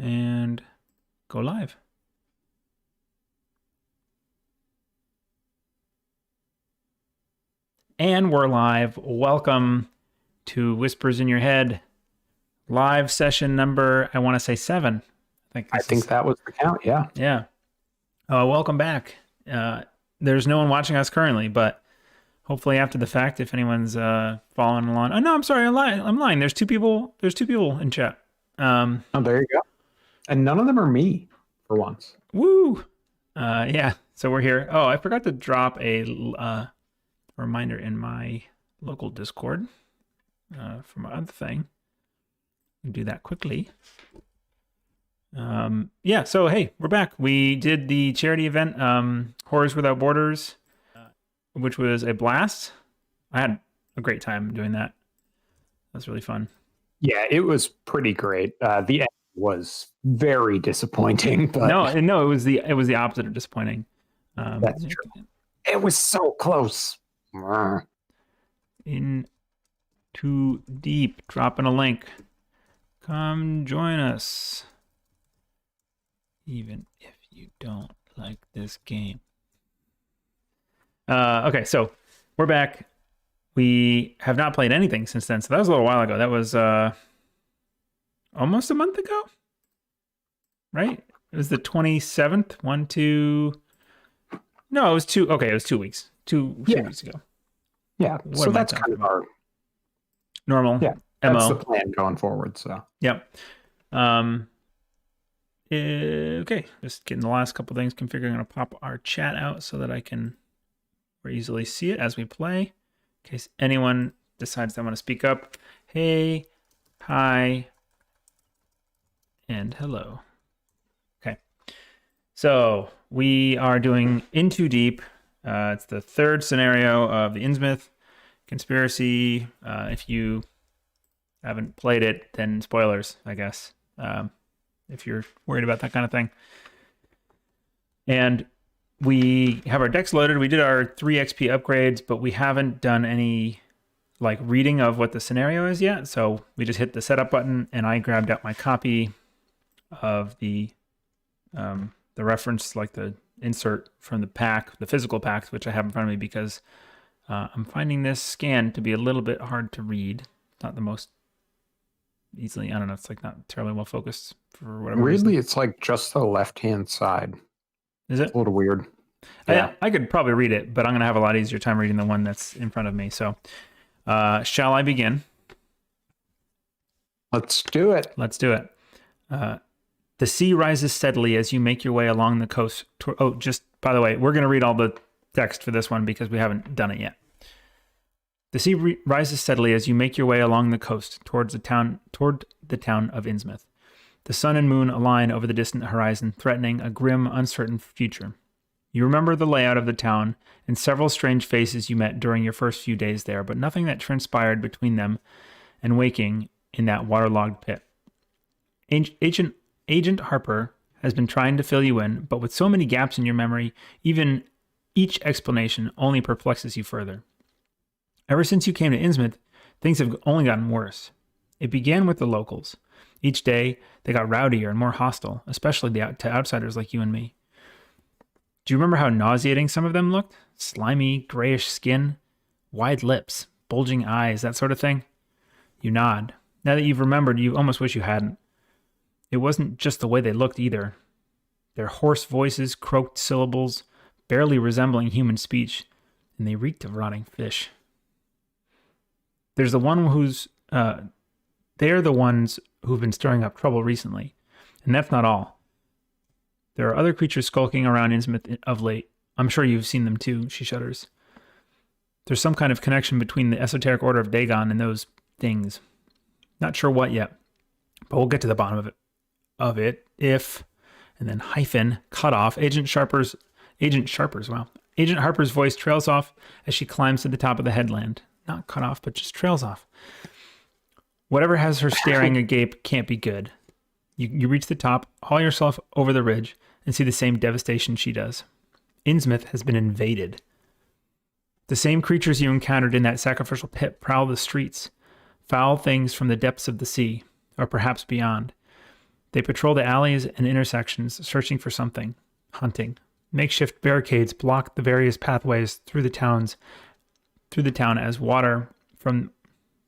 and go live. And we're live. Welcome to Whispers in Your Head. Live session number, I want to say 7. I think that was the count, yeah. Yeah. Welcome back. There's no one watching us currently, but hopefully after the fact, if anyone's following along. Oh, no, I'm sorry. I'm lying. There's two people in chat. Oh, there you go. And none of them are me for once. Woo. Yeah. So we're here. Oh, I forgot to drop a reminder in my local Discord for my other thing. Do that quickly. Yeah, so hey, we're back. We did the charity event, Horrors Without Borders, which was a blast. I had a great time doing that. That was really fun. Yeah, it was pretty great. The end was very disappointing, but no, it was the opposite of disappointing. That's true. It was so close. In too deep, dropping a link. Come join us. Even if you don't like this game. Okay, so we're back. We have not played anything since then. So that was a little while ago. That was almost a month ago, right? It was the 27th. No, it was 2. Okay, it was 2 weeks. 2 weeks ago. Yeah, so that's kind of our normal. Yeah, MO. that's the plan going forward. So yep. Okay, just getting the last couple things configured. I'm going to pop our chat out so that I can more easily see it as we play. In case anyone decides they want to speak up. Hey, hi, and hello. Okay, so we are doing In Too Deep. It's the 3rd scenario of the Innsmouth conspiracy. If you haven't played it, then spoilers, I guess. If you're worried about that kind of thing. And we have our decks loaded. We did our 3 XP upgrades, but we haven't done any like reading of what the scenario is yet. So we just hit the setup button and I grabbed out my copy of the reference, like the insert from the pack, the physical pack, which I have in front of me because I'm finding this scan to be a little bit hard to read. Not the most easily, I don't know, it's like not terribly well focused for whatever reason. Weirdly, it's like just the left-hand side. Is it? It's a little weird. Yeah. I could probably read it, but I'm going to have a lot easier time reading the one that's in front of me. So shall I begin? Let's do it. Let's do it. The sea rises steadily as you make your way along the coast. Just by the way, we're going to read all the text for this one because we haven't done it yet. The sea rises steadily as you make your way along the coast toward the town of Innsmouth. The sun and moon align over the distant horizon, threatening a grim, uncertain future. You remember the layout of the town and several strange faces you met during your first few days there, but nothing that transpired between them and waking in that waterlogged pit. Agent Harper has been trying to fill you in, but with so many gaps in your memory, even each explanation only perplexes you further. Ever since you came to Innsmouth, things have only gotten worse. It began with the locals. Each day, they got rowdier and more hostile, especially to outsiders like you and me. Do you remember how nauseating some of them looked? Slimy, grayish skin, wide lips, bulging eyes, that sort of thing? You nod. Now that you've remembered, you almost wish you hadn't. It wasn't just the way they looked either. Their hoarse voices croaked syllables, barely resembling human speech, and they reeked of rotting fish. They're the ones who've been stirring up trouble recently. And that's not all. There are other creatures skulking around Innsmouth of late. I'm sure you've seen them too, she shudders. There's some kind of connection between the esoteric order of Dagon and those things. Not sure what yet, but we'll get to the bottom of it if, and then hyphen, cut off, Agent Harper's voice trails off as she climbs to the top of the headland. Not cut off, but just trails off. Whatever has her staring agape can't be good. You reach the top, haul yourself over the ridge, and see the same devastation she does. Innsmouth has been invaded. The same creatures you encountered in that sacrificial pit prowl the streets. Foul things from the depths of the sea, or perhaps beyond. They patrol the alleys and intersections, searching for something, hunting. Makeshift barricades block the various pathways through the town as water from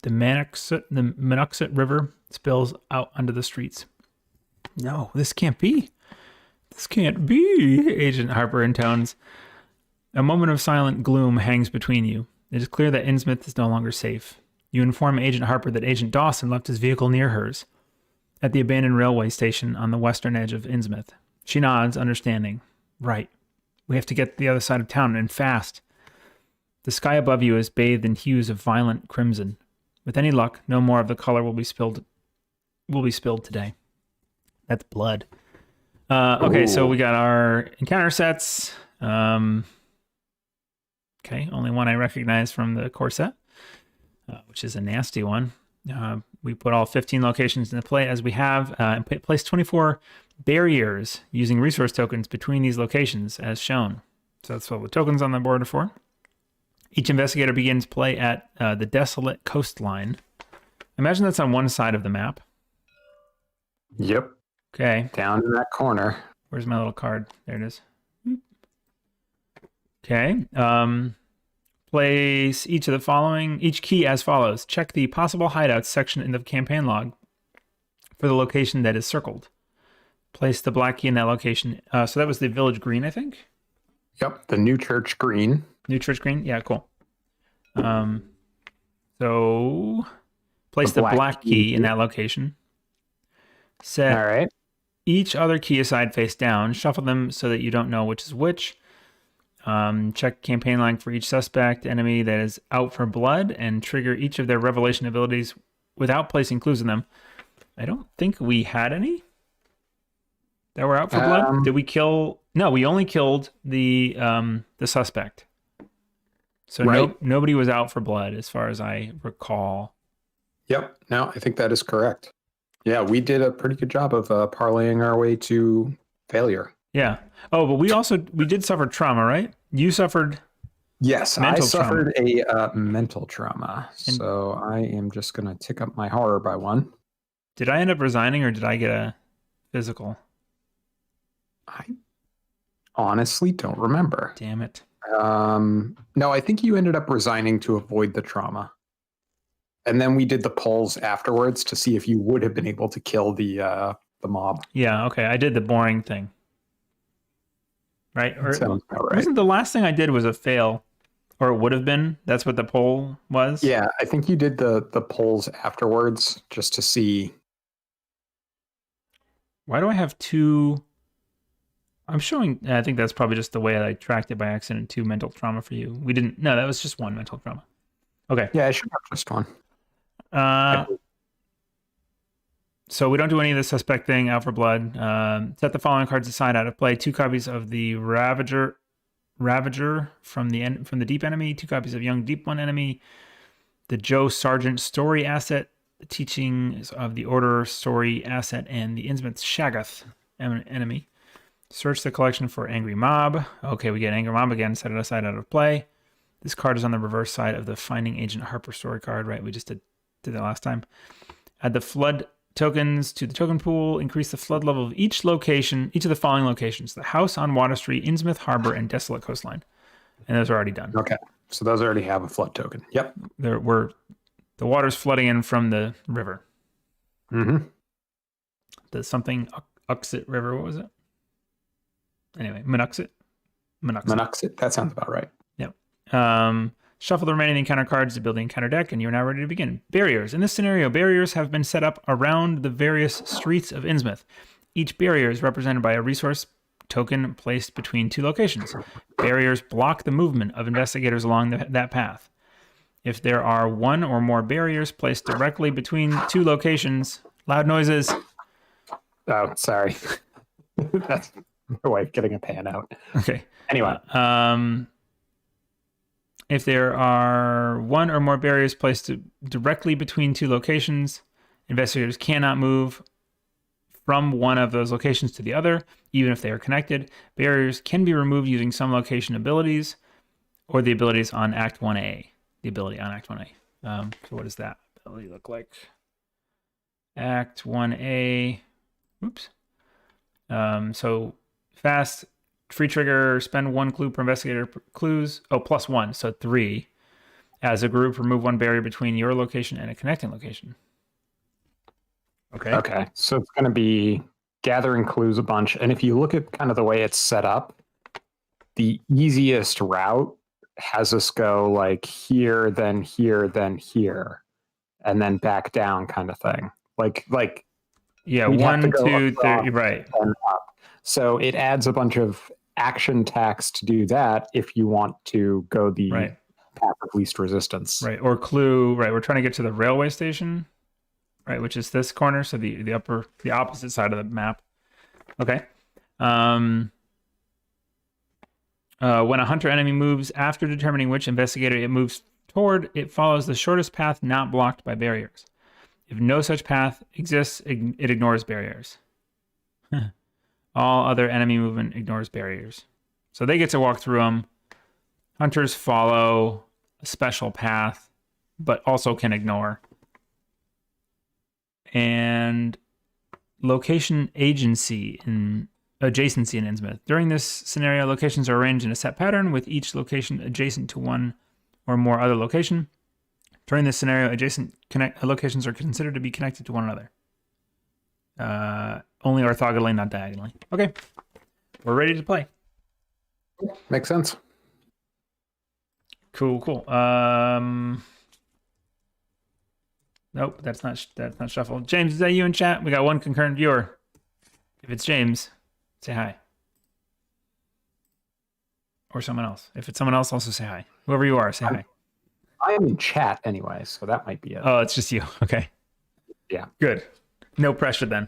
the Monoxet River spills out onto the streets. No, this can't be. This can't be, Agent Harper intones. A moment of silent gloom hangs between you. It is clear that Innsmouth is no longer safe. You inform Agent Harper that Agent Dawson left his vehicle near hers at the abandoned railway station on the western edge of Innsmouth. She nods, understanding. Right. We have to get to the other side of town, and fast. The sky above you is bathed in hues of violent crimson. With any luck, no more of the color will be spilled today. That's blood. Okay, so we got our encounter sets. Okay, only one I recognize from the core set, which is a nasty one. We put all 15 locations into play as we have, and placed 24 barriers using resource tokens between these locations as shown. So that's what the tokens on the board are for. Each investigator begins play at the desolate coastline. Imagine that's on one side of the map. Yep. Okay. Down in that corner. Where's my little card? There it is. Okay. Place each key as follows. Check the possible hideouts section in the campaign log for the location that is circled. Place the black key in that location. So that was the village green, I think? Yep, the New Church Green. New Church Green? Yeah, cool. So place the black key in that location. Set All right. each other key aside face down. Shuffle them so that you don't know which is which. Check campaign log for each suspect enemy that is out for blood and trigger each of their revelation abilities without placing clues in them. I don't think we had any that were out for blood. Did we kill? No, we only killed the suspect. So right. Nobody was out for blood as far as I recall. Yep. No, I think that is correct. Yeah, we did a pretty good job of parlaying our way to failure. Yeah. Oh, but we did suffer trauma, right? You suffered. Yes, I suffered a mental trauma. And so I am just going to tick up my horror by 1. Did I end up resigning or did I get a physical? I honestly don't remember. Damn it. No, I think you ended up resigning to avoid the trauma. And then we did the polls afterwards to see if you would have been able to kill the mob. Yeah, okay. I did the boring thing. Right? Or sounds about right. Wasn't the last thing I did was a fail? Or it would have been? That's what the poll was? Yeah, I think you did the polls afterwards just to see. Why do I have 2? I'm showing, I think that's probably just the way I tracked it by accident, 2 mental trauma for you. We didn't, no, that was just 1 mental trauma. Okay. Yeah, I should have just 1. So we don't do any of the suspect thing, out for blood. Set the following cards aside out of play. 2 copies of the Ravager from the Deep Enemy, 2 copies of Young Deep One Enemy, the Joe Sargent Story Asset, the Teachings of the Order Story Asset, and the Innsmouth Shaggoth Enemy. Search the collection for Angry Mob. Okay, we get Angry Mob again. Set it aside out of play. This card is on the reverse side of the Finding Agent Harper story card, right? We just did that last time. Add the flood tokens to the token pool. Increase the flood level of each of the following locations: the House on Water Street, Innsmouth Harbor, and Desolate Coastline. And those are already done. Okay, so those already have a flood token. Yep. The water's flooding in from the river. Mm-hmm. The something Uxit River. What was it? Anyway, Monoxet. That sounds about right. Yep. Shuffle the remaining encounter cards to build the encounter deck, and you're now ready to begin. Barriers. In this scenario, barriers have been set up around the various streets of Innsmouth. Each barrier is represented by a resource token placed between 2 locations. Barriers block the movement of investigators along that path. If there are 1 or more barriers placed directly between 2 locations, loud noises. Oh, sorry. That's my wife getting a pan out. Okay. Anyway. If there are 1 or more barriers placed directly between 2 locations, investigators cannot move from one of those locations to the other, even if they are connected. Barriers can be removed using some location abilities or the abilities on Act 1A. The ability on Act 1A. So what does that ability look like? Act 1A. Oops. So fast, free trigger, spend 1 clue per investigator clues. Oh, +1, so 3. As a group, remove 1 barrier between your location and a connecting location. Okay. So it's going to be gathering clues a bunch. And if you look at kind of the way it's set up, the easiest route has us go like here, then here, then here, and then back down kind of thing. Like yeah, we'd have 1, to go 2, across 3, right. and up. So it adds a bunch of action tax to do that if you want to go the Right. path of least resistance. Right. Or clue, right. We're trying to get to the railway station, right, which is this corner. So the opposite side of the map. Okay. When a hunter enemy moves, after determining which investigator it moves toward, it follows the shortest path not blocked by barriers. If no such path exists, it ignores barriers. All other enemy movement ignores barriers. So they get to walk through them. Hunters follow a special path, but also can ignore. And location adjacency in Innsmouth. During this scenario, locations are arranged in a set pattern, with each location adjacent to one or more other location. During this scenario, adjacent locations are considered to be connected to one another. Only orthogonally, not diagonally. Okay, we're ready to play. Makes sense. Cool. Nope, that's not shuffled. James, is that you in chat? We got 1 concurrent viewer. If it's James, say hi. Or someone else. If it's someone else, also say hi. Whoever you are, say hi. I'm in chat anyway, so that might be it. Oh, it's just you. Okay. Yeah. Good. No pressure then.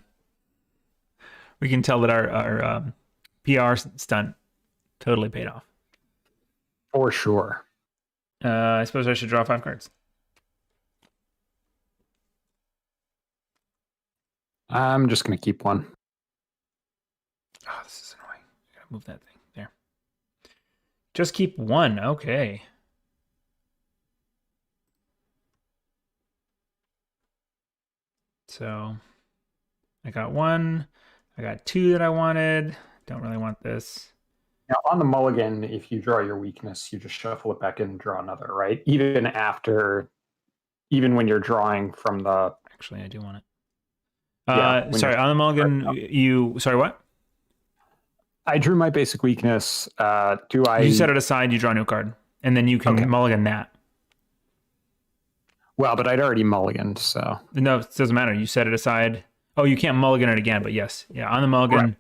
We can tell that our PR stunt totally paid off. For sure. I suppose I should draw 5 cards. I'm just going to keep 1. Oh, this is annoying. I gotta move that thing. There. Just keep 1. Okay. So I got 1. I got 2 that I wanted. Don't really want this. Now, on the mulligan, if you draw your weakness, you just shuffle it back in and draw another, right? Even when you're drawing from the... Actually, I do want it. Sorry, on the mulligan, sorry, what? I drew my basic weakness. You set it aside, you draw a new card, and then you can mulligan that. Well, but I'd already mulliganed, so... No, it doesn't matter. You set it aside. Oh, you can't mulligan it again, but yes. Yeah, on the mulligan, right.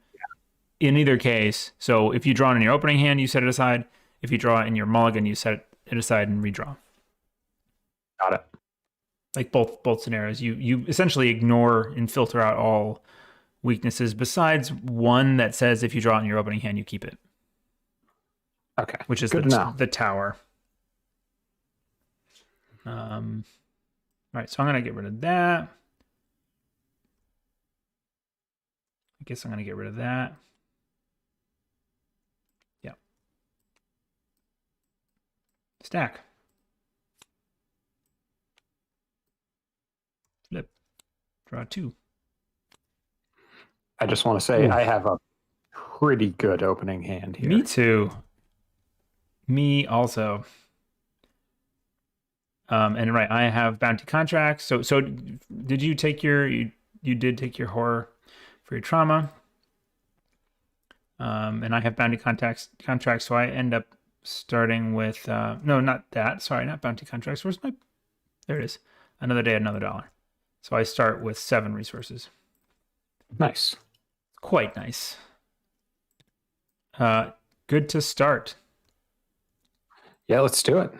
In either case, so if you draw it in your opening hand, you set it aside. If you draw it in your mulligan, you set it aside and redraw. Got it. Like both scenarios. You essentially ignore and filter out all weaknesses besides one that says if you draw it in your opening hand, you keep it. Okay. Which is the tower. All right, so I'm going to get rid of that. I guess I'm going to get rid of that. Yeah. Stack. Flip. Draw 2. I just want to say I have a pretty good opening hand here. Me too. Me also. And right, I have bounty contracts. So did you take you did take your horror for your trauma. And I have bounty contracts, so I end up starting with no, not that. Sorry, not bounty contracts. Where's my... There it is. Another day, another dollar. So I start with 7 resources. Nice. Quite nice. Good to start. Yeah, let's do it.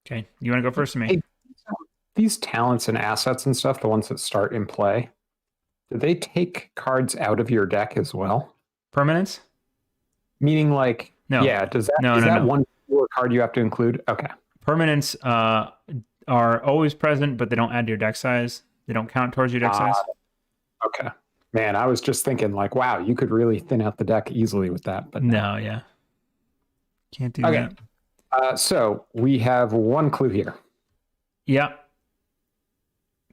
Okay, you want to go first, or me? Hey, these talents and assets and stuff, the ones that start in play, do they take cards out of your deck as well? Permanents? Meaning, like, no. Yeah, is that one card you have to include? Okay. Permanents are always present, but they don't add to your deck size. They don't count towards your deck size. Okay. Man, I was just thinking, like, wow, you could really thin out the deck easily with that. But no, yeah. Can't do that. So we have 1 clue here. Yeah.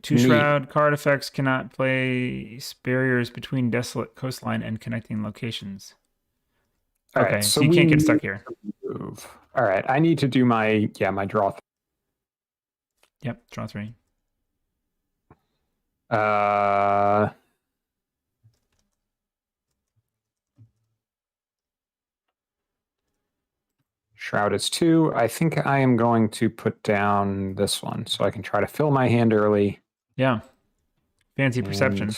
Two Neat. Shroud card effects cannot place barriers between desolate coastline and connecting locations. All Okay, right, so you can't get stuck here. Move. All right, I need to do my draw. Yep, draw 3. Shroud is 2. I think I am going to put down this one so I can try to fill my hand early. Yeah. Fancy perception.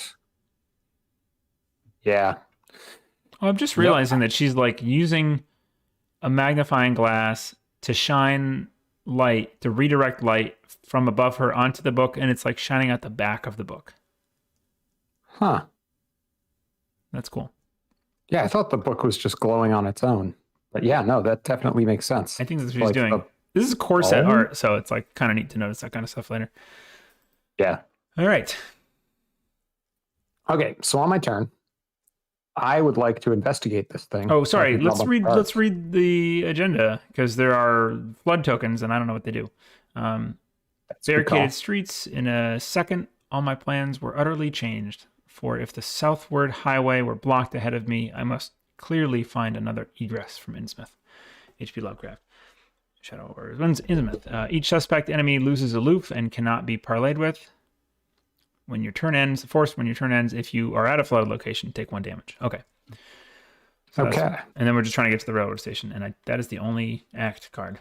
Yeah. Oh, I'm just realizing that she's like using a magnifying glass to shine light, to redirect light from above her onto the book, and it's like shining out the back of the book. Huh. That's cool. Yeah, I thought the book was just glowing on its own. But yeah, no, that definitely makes sense. I think that's what she's doing. This is core set art, so it's like kind of neat to notice that kind of stuff later. Yeah. All right. Okay, so on my turn, I would like to investigate this thing. Oh, sorry. Let's read the agenda because there are flood tokens, and I don't know what they do. Barricaded streets. In a second, all my plans were utterly changed. For if the southward highway were blocked ahead of me, I must clearly find another egress from Innsmouth. H.P. Lovecraft. Shadow Warriors. Innsmouth. Each suspect enemy loses aloof and cannot be parlayed with. When your turn ends, if you are at a flooded location, take 1 damage. Okay. So okay. And then we're just trying to get to the railroad station, and that is the only act card.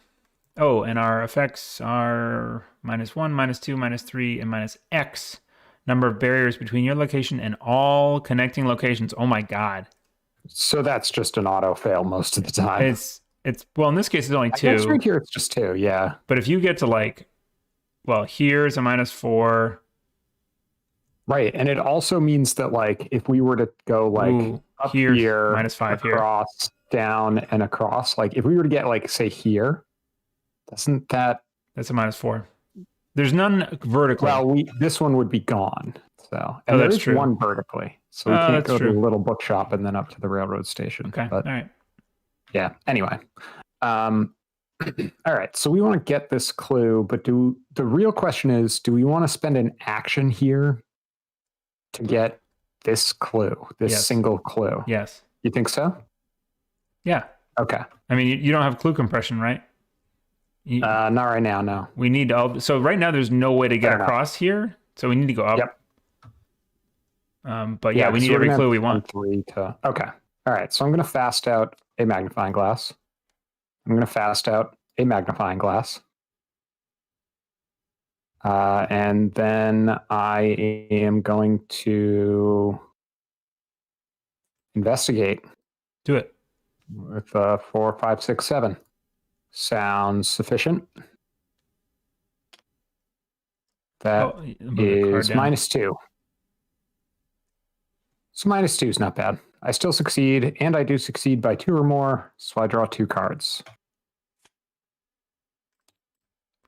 Oh, and our effects are -1, -2, -3, and -X. Number of barriers between your location and all connecting locations. Oh my god. So that's just an auto fail most of the time. It's well, in this case it's only 2. I guess right here it's just 2, yeah. But if you get to here's a -4. Right, and it also means that if we were to go up here, -5 across, down, and across, if we were to get say here, doesn't that? That's a -4. There's none vertically. Well, this one would be gone. So, and that's there's true. one vertically, so we can't go to the little bookshop and then up to the railroad station. Okay, but, all right. Yeah. Anyway, all right. So we want to get this clue, but the real question is, do we want to spend an action here to get this clue, single clue? Yes. You think so? Yeah. Okay. I mean, you don't have clue compression, right? Not right now, no. We need so right now there's no way to get across here, so we need to go up. Yep. But yeah, we need every clue we want. Okay. All right. So I'm going to fast out a magnifying glass. I'm going to fast out a magnifying glass. And then I am going to investigate. Do it. With 4, 5, 6, 7. Sounds sufficient. That is -2. So -2 is not bad. I still succeed, and I do succeed by 2 or more, so I draw 2 cards.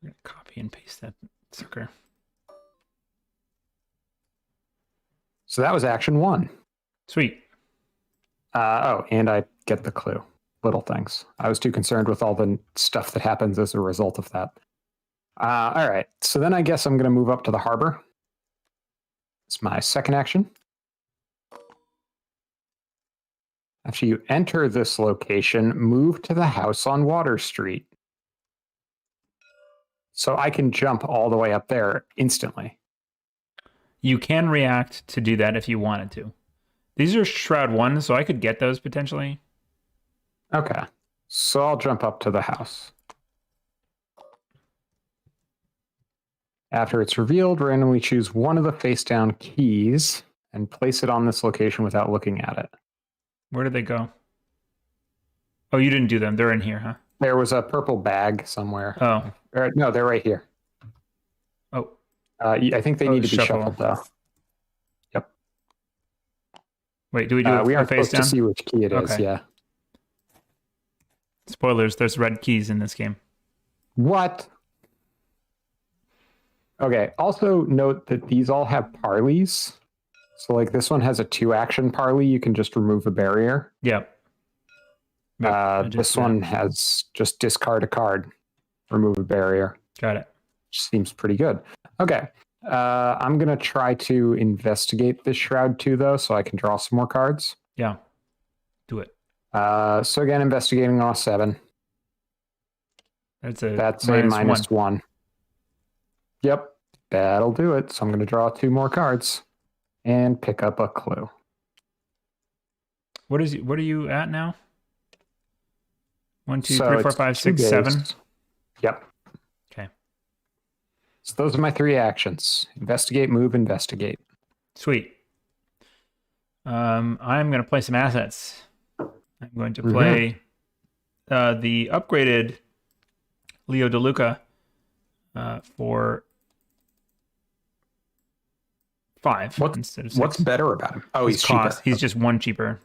We're going to copy and paste that sucker. So that was action 1. Sweet. And I get the clue. Little things. I was too concerned with all the stuff that happens as a result of that. All right. So then I guess I'm going to move up to the harbor. It's my second action. After you enter this location, move to the house on Water Street. So I can jump all the way up there instantly. You can react to do that if you wanted to. These are Shroud 1, so I could get those potentially. Okay. So I'll jump up to the house. After it's revealed, randomly choose one of the face-down keys and place it on this location without looking at it. Where did they go? Oh, you didn't do them. They're in here, huh? There was a purple bag somewhere. Oh. No, they're right here. Oh. I think they need to be shuffled, though. Yep. Wait, do we do we a aren't face supposed down? to see which key it is, Okay. yeah. Spoilers, there's red keys in this game. What? Okay, also note that these all have parleys. So this one has a 2-action parley. You can just remove a barrier. Yep. This one has just discard a card, remove a barrier. Got it. Seems pretty good. Okay, I'm going to try to investigate this shroud too, though, so I can draw some more cards. Yeah. Do it. So again, investigating on a 7. That's That's a a -1. -1. Yep, that'll do it. So I'm going to draw 2 more cards and pick up a clue. What are you at now? 1, 2, So 3, 4, it's 5, 2 6, 7. days. Yep. Okay. So those are my 3 actions. Investigate, move, investigate. Sweet. I'm going to play some assets. I'm going to play the upgraded Leo DeLuca for 5 instead of 6. What's better about him? Oh, he's cheaper. He's just 1 cheaper.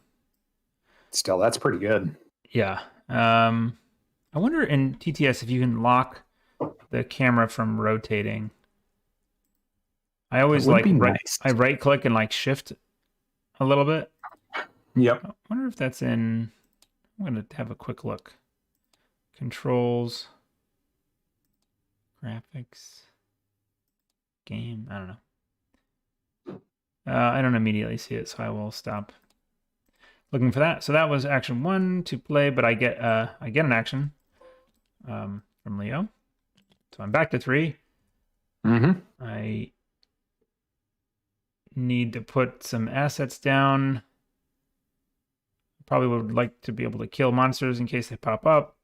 Still, that's pretty good. Yeah. I wonder in TTS if you can lock the camera from rotating. I always like I right click and like shift a little bit. Yep. I wonder if that's in. I'm going to have a quick look. Controls, graphics, game. I don't know. I don't immediately see it, so I will stop looking for that. So that was action 1 to play, but I get an action from Leo. So I'm back to 3. I need to put some assets down. Probably would like to be able to kill monsters in case they pop up.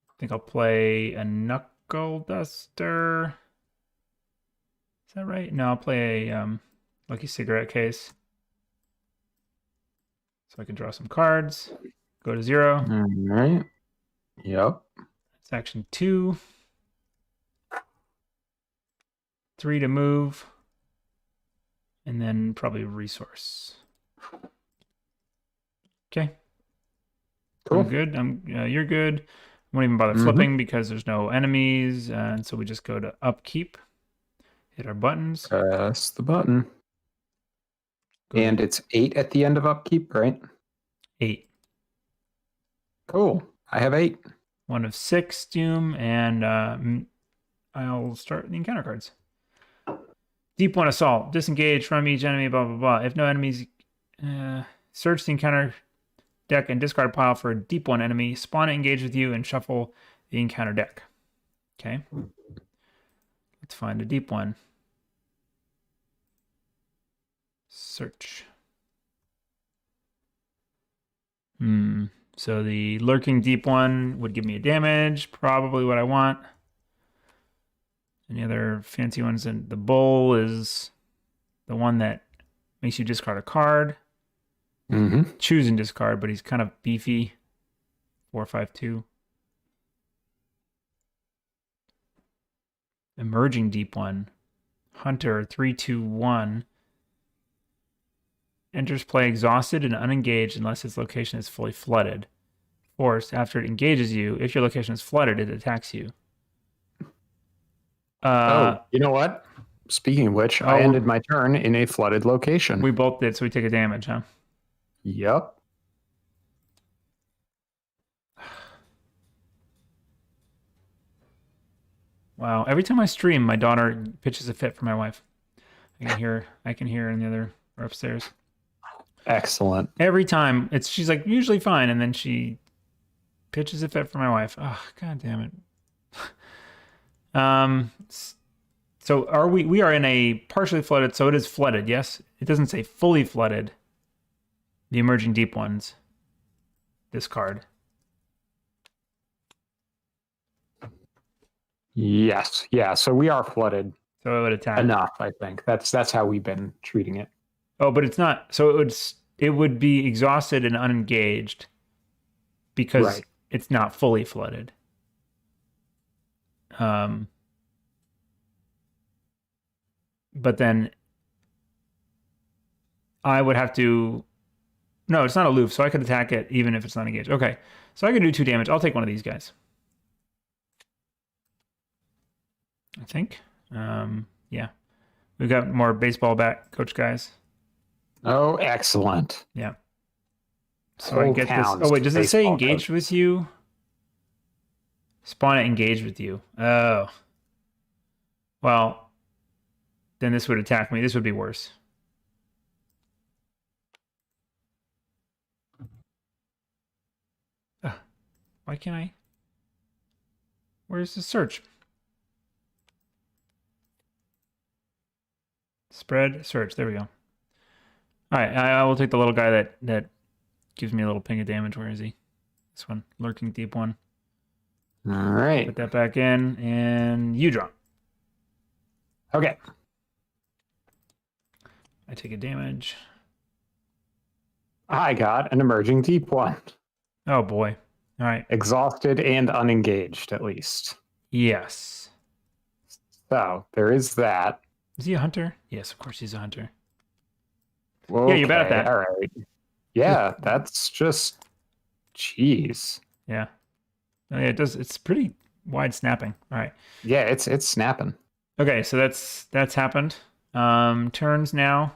I think I'll play a Knuckle Duster. Is that right? No, I'll play a Lucky Cigarette Case. So I can draw some cards. Go to 0. All right. Yep. That's action 2. 3 to move. And then probably resource. Okay. Cool. I'm good. You're good. Won't even bother flipping because there's no enemies. And so we just go to upkeep. Hit our buttons. Press the button. And it's 8 at the end of upkeep, right? 8. Cool. I have 8. 1 of 6 doom, and I'll start the encounter cards. Deep 1 assault. Disengage from each enemy, blah, blah, blah. If no enemies, search the encounter deck and discard a pile for a deep 1 enemy. Spawn it, engage with you, and shuffle the encounter deck. Okay. Let's find a deep 1. Search. So the lurking deep 1 would give me a damage, probably what I want. Any other fancy ones? And the bull is the one that makes you discard a card. Choose and discard, but he's kind of beefy. 4/5/2. Emerging deep 1. Hunter 3/2/1. Enters play exhausted and unengaged unless its location is fully flooded. Forced, after it engages you, if your location is flooded, it attacks you. You know what? Speaking of which, I ended my turn in a flooded location. We both did, so we take a damage, huh? Yep. Wow. Every time I stream, my daughter pitches a fit for my wife. I can hear her in the other or upstairs. Excellent. Every time she's like usually fine, and then she pitches a fit for my wife. Oh, god damn it. So we are in a partially flooded, so it is flooded, yes? It doesn't say fully flooded. The emerging deep ones. This card. Yes. Yeah, so we are flooded. So it would attack. Enough, I think. That's how we've been treating it. Oh, but it's not. So it would be exhausted and unengaged because it's not fully flooded. But then I would have to. No, it's not aloof, so I could attack it even if it's not engaged. Okay, so I can do 2 damage. I'll take one of these guys. I think. Yeah. We've got more baseball bat coach guys. Oh, excellent. Yeah. So I get this. Oh, wait, does it say engaged with you? Spawn it engaged with you. Oh. Well, then this would attack me. This would be worse. Why can't I? Where's the search? Spread, search. There we go. All right, I will take the little guy that gives me a little ping of damage. Where is he? This one, lurking deep one. All right. Put that back in, and you draw. Okay. I take a damage. I got an emerging deep one. Oh boy. All right. Exhausted and unengaged, at least. Yes. So there is that. Is he a hunter? Yes, of course he's a hunter. Okay, Yeah, you're bad at that. All right. Yeah, that's just... Jeez. Yeah. Oh, yeah, it does. It's pretty wide snapping. All right. Yeah, it's snapping. Okay, so that's happened. Turns now.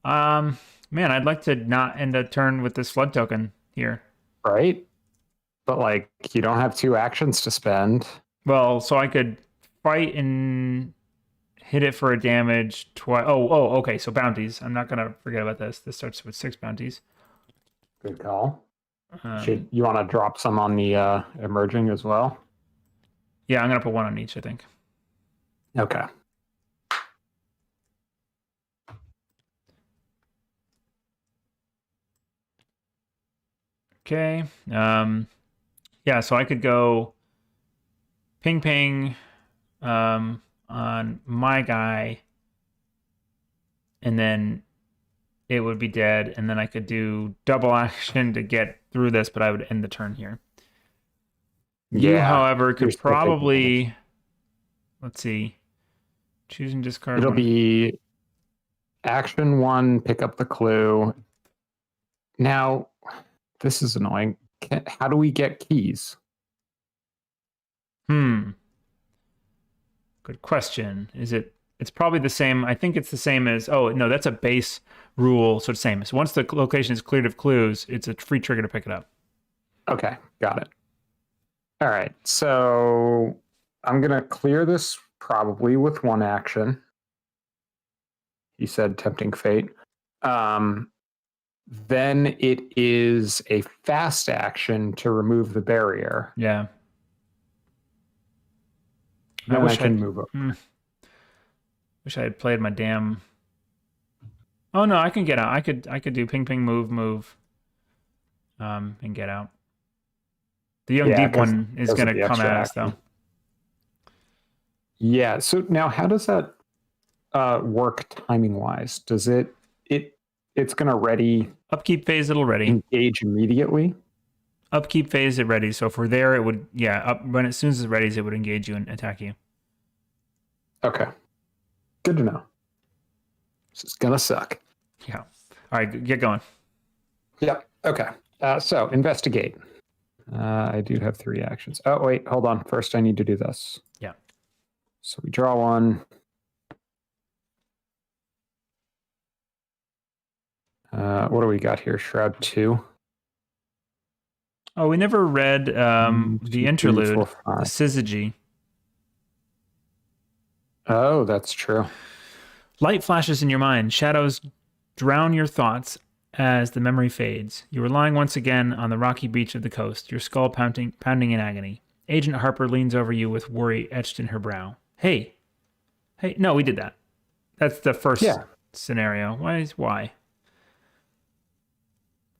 Man, I'd like to not end a turn with this flood token here. Right? But, like, you don't have 2 actions to spend. Well, so I could fight and hit it for a damage twice. Oh, okay. So bounties. I'm not gonna forget about this. This starts with 6 bounties. Good call. You want to drop some on the emerging as well? Yeah, I'm gonna put 1 on each, I think. Okay. Okay. Yeah, so I could go ping ping on my guy, and then it would be dead, and then I could do double action to get through this, but I would end the turn here. You, however, could probably, let's see, choose and discard. It'll be action 1, pick up the clue. Now, this is annoying. How do we get keys? Good question. It's probably the same. I think it's the same as, oh, no, that's a base rule. So it's the same. So once the location is cleared of clues, it's a free trigger to pick it up. Okay, got it. All right, so I'm going to clear this probably with 1 action. You said tempting fate. Then it is a fast action to remove the barrier. Yeah. Then I can move up. Wish I had played my damn. Oh no, I can get out. I could do ping ping move, and get out. The young deep one is going to come at us though. Yeah. So now, how does that work timing wise? Does it's going to ready upkeep phase? It'll ready engage immediately. Upkeep phase, it ready. So if we're there, it would when as soon as it readies, it would engage you and attack you. Okay. Good to know. This is gonna suck. Yeah. All right, get going. Yep. Okay. So investigate. I do have 3 actions. Oh wait, hold on. First, I need to do this. Yeah. So we draw 1. What do we got here? Shroud 2. Oh, we never read the interlude, the syzygy. Oh, that's true. Light flashes in your mind. Shadows drown your thoughts as the memory fades. You are lying once again on the rocky beach of the coast, your skull pounding in agony. Agent Harper leans over you with worry etched in her brow. Hey, no, we did that. That's the first scenario. Why?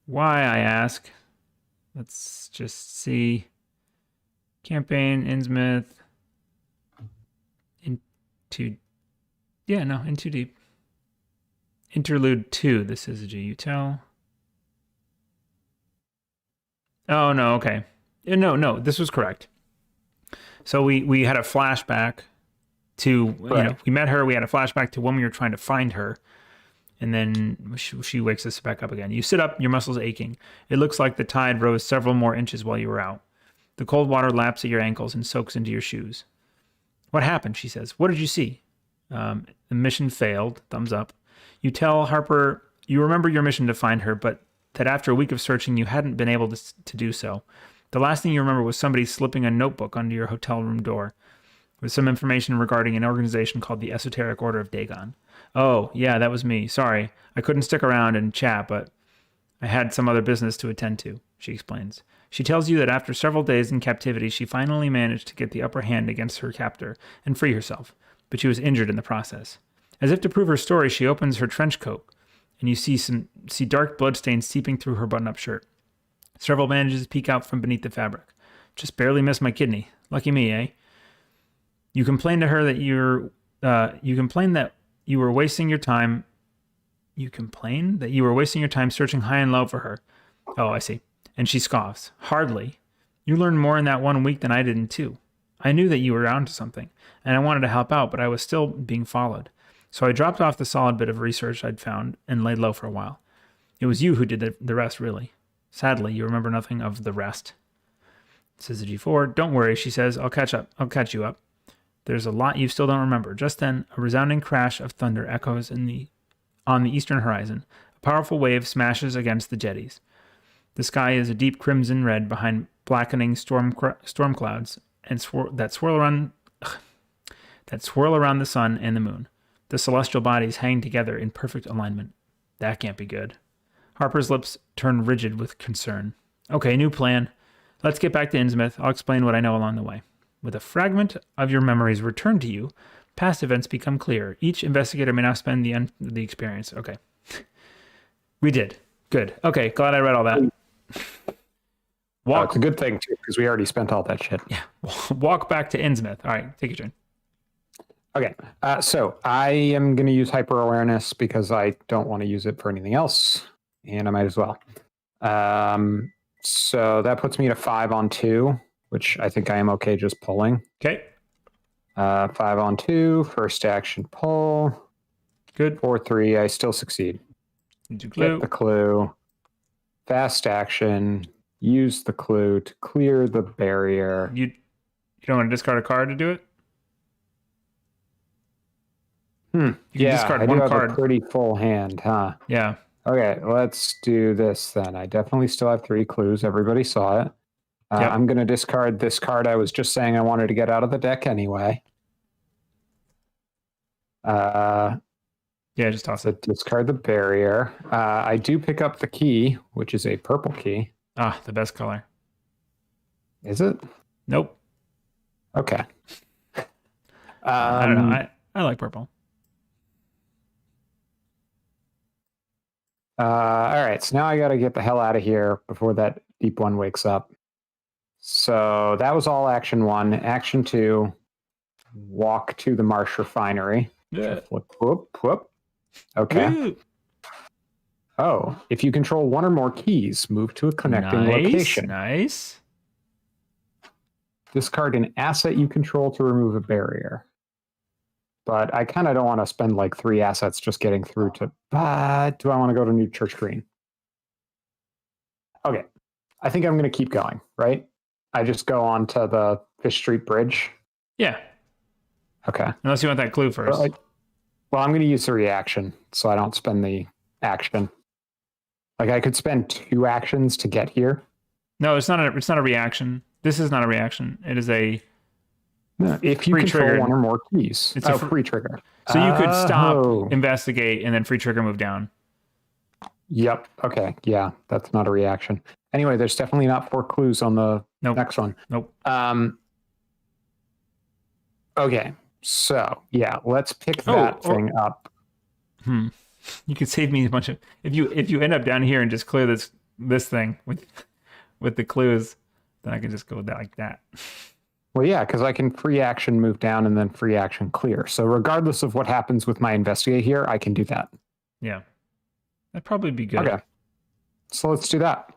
Why, I ask. Let's just see. Campaign, Innsmouth. In too deep. Interlude 2, this is a G. You tell. Oh, no, okay. No, this was correct. So we had a flashback to, we met her, we had a flashback to when we were trying to find her. And then she wakes us back up again. You sit up, your muscles aching. It looks like the tide rose several more inches while you were out. The cold water laps at your ankles and soaks into your shoes. What happened? She says. What did you see? The mission failed. Thumbs up. You tell Harper you remember your mission to find her, but that after a week of searching, you hadn't been able to do so. The last thing you remember was somebody slipping a notebook under your hotel room door. with some information regarding an organization called the Esoteric Order of Dagon. Oh, yeah, that was me. Sorry. I couldn't stick around and chat, but I had some other business to attend to, she explains. She tells you that after several days in captivity, she finally managed to get the upper hand against her captor and free herself, but she was injured in the process. As if to prove her story, she opens her trench coat, and you see dark bloodstains seeping through her button-up shirt. Several bandages peek out from beneath the fabric. Just barely missed my kidney. Lucky me, eh? You complain to her that you complain that you were wasting your time. You complain that you were wasting your time searching high and low for her. Oh, I see. And she scoffs. Hardly. You learned more in that 1 week than I did in 2. I knew that you were onto something, and I wanted to help out, but I was still being followed. So I dropped off the solid bit of research I'd found and laid low for a while. It was you who did the rest, really. Sadly, you remember nothing of the rest. Says the G4. Don't worry, she says. I'll catch you up. There's a lot you still don't remember. Just then, a resounding crash of thunder echoes on the eastern horizon. A powerful wave smashes against the jetties. The sky is a deep crimson red behind blackening storm clouds that swirl around the sun and the moon. The celestial bodies hang together in perfect alignment. That can't be good. Harper's lips turn rigid with concern. Okay, new plan. Let's get back to Innsmouth. I'll explain what I know along the way. With a fragment of your memories returned to you, past events become clear. Each investigator may now spend the experience. Okay. We did. Good. Okay, glad I read all that. It's a good thing, too, because we already spent all that shit. Yeah. Walk back to Innsmouth. All right, take your turn. Okay, so I am going to use hyper-awareness because I don't want to use it for anything else, and I might as well. So that puts me to 5 on 2, which I think I am okay just pulling. Okay. 5 on 2, first action pull. Good. 4-3, I still succeed. Get the clue. Fast action, use the clue to clear the barrier. You don't want to discard a card to do it? You can discard I one do have card. A pretty full hand, huh? Yeah. Okay, let's do this then. I definitely still have 3 clues. Everybody saw it. Yep. I'm going to discard this card I was just saying I wanted to get out of the deck anyway. Yeah, just toss it. Discard the barrier. I do pick up the key, which is a purple key. Ah, the best color. Is it? Nope. Okay. I don't know. I like purple. All right, so now I got to get the hell out of here before that deep one wakes up. So that was all action 1. Action 2, walk to the Marsh Refinery. Yeah. Whoop. Okay. Woo. Oh, if you control 1 or more keys, move to a connecting location. Nice. Discard an asset you control to remove a barrier. But I kind of don't want to spend like 3 assets just getting through to... do I want to go to New Church Green? Okay. I think I'm going to keep going, right? I just go on to the Fish Street Bridge? Yeah. Okay. Unless you want that clue first. Well, I'm going to use the reaction, so I don't spend the action. Like, I could spend 2 actions to get here. No, it's not a reaction. This is not a reaction. It is a... If you control 1 or more keys. It's a free trigger. So you could stop, investigate, and then free trigger move down. Yep. Okay. Yeah, that's not a reaction. Anyway, there's definitely not 4 clues on the next one. Nope. Okay. So, yeah, let's pick that thing up. You could save me a bunch of... If you end up down here and just clear this thing with the clues, then I can just go like that. Well, yeah, because I can free action move down and then free action clear. So regardless of what happens with my investigate here, I can do that. Yeah. That'd probably be good. Okay. So let's do that.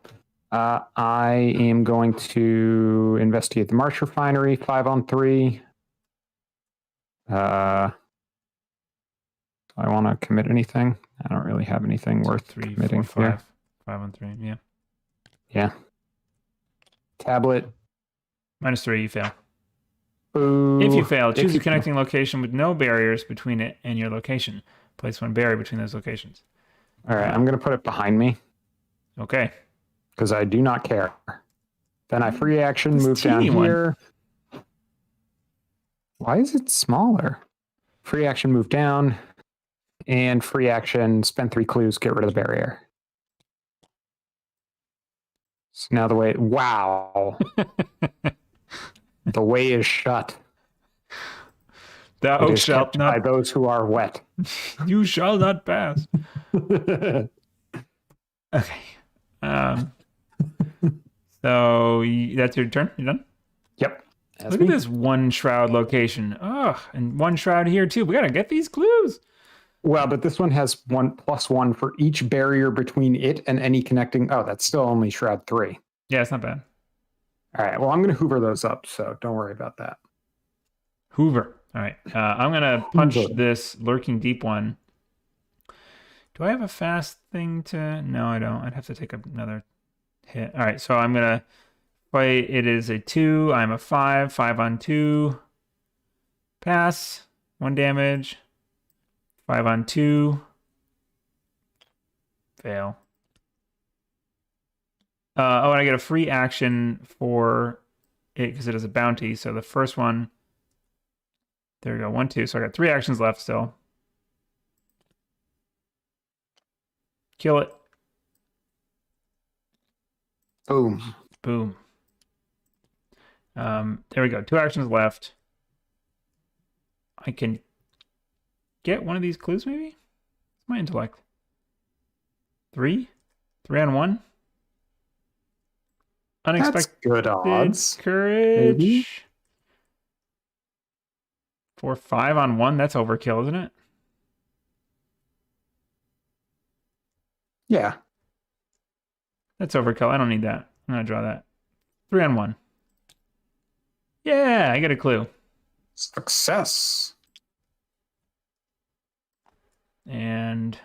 I am going to investigate the Marsh Refinery, 5 on 3. Do I want to commit anything? I don't really have anything worth committing. 4, 5. 5 on 3, yeah. Yeah. Tablet. -3, you fail. Boo. If you fail, choose a connecting location with no barriers between it and your location. Place 1 barrier between those locations. All right, I'm going to put it behind me. Okay. Because I do not care. Then I free action, move down here. Why is it smaller? Free action, move down. And free action, spend 3 clues, get rid of the barrier. So now the way... Wow. The way is shut. Thou It is shalt kept by not. those who are wet. You shall not pass. Yep. Okay. So that's your turn. You done? That's Look me. at this one shroud location. Oh, and one shroud here too. We gotta get these clues. Well, but this one has 1+1 for each barrier between it and any connecting. Oh, that's still only shroud 3. Yeah, it's not bad. All right. Well, I'm going to hoover those up, so don't worry about that. Hoover. All right. I'm gonna punch Hoover. this lurking deep one. Do I have a fast thing to? No, I don't. I'd have to take another hit. All right. So I'm gonna fight. It is a 2. I'm a 5. 5 on 2. Pass. 1 damage. 5 on 2. Fail. Oh, and I get a free action for it because it is a bounty. So the first one, there we go, 1, 2. So I got 3 actions left still. Kill it. Boom. Boom. There we go. 2 actions left. I can get one of these clues maybe? It's my intellect. 3? 3 on 1? Unexpected That's good odds. courage. Maybe. 4, 5 on 1. That's overkill, isn't it? Yeah. That's overkill. I don't need that. I'm gonna draw that. 3 on 1. Yeah, I get a clue. Success. And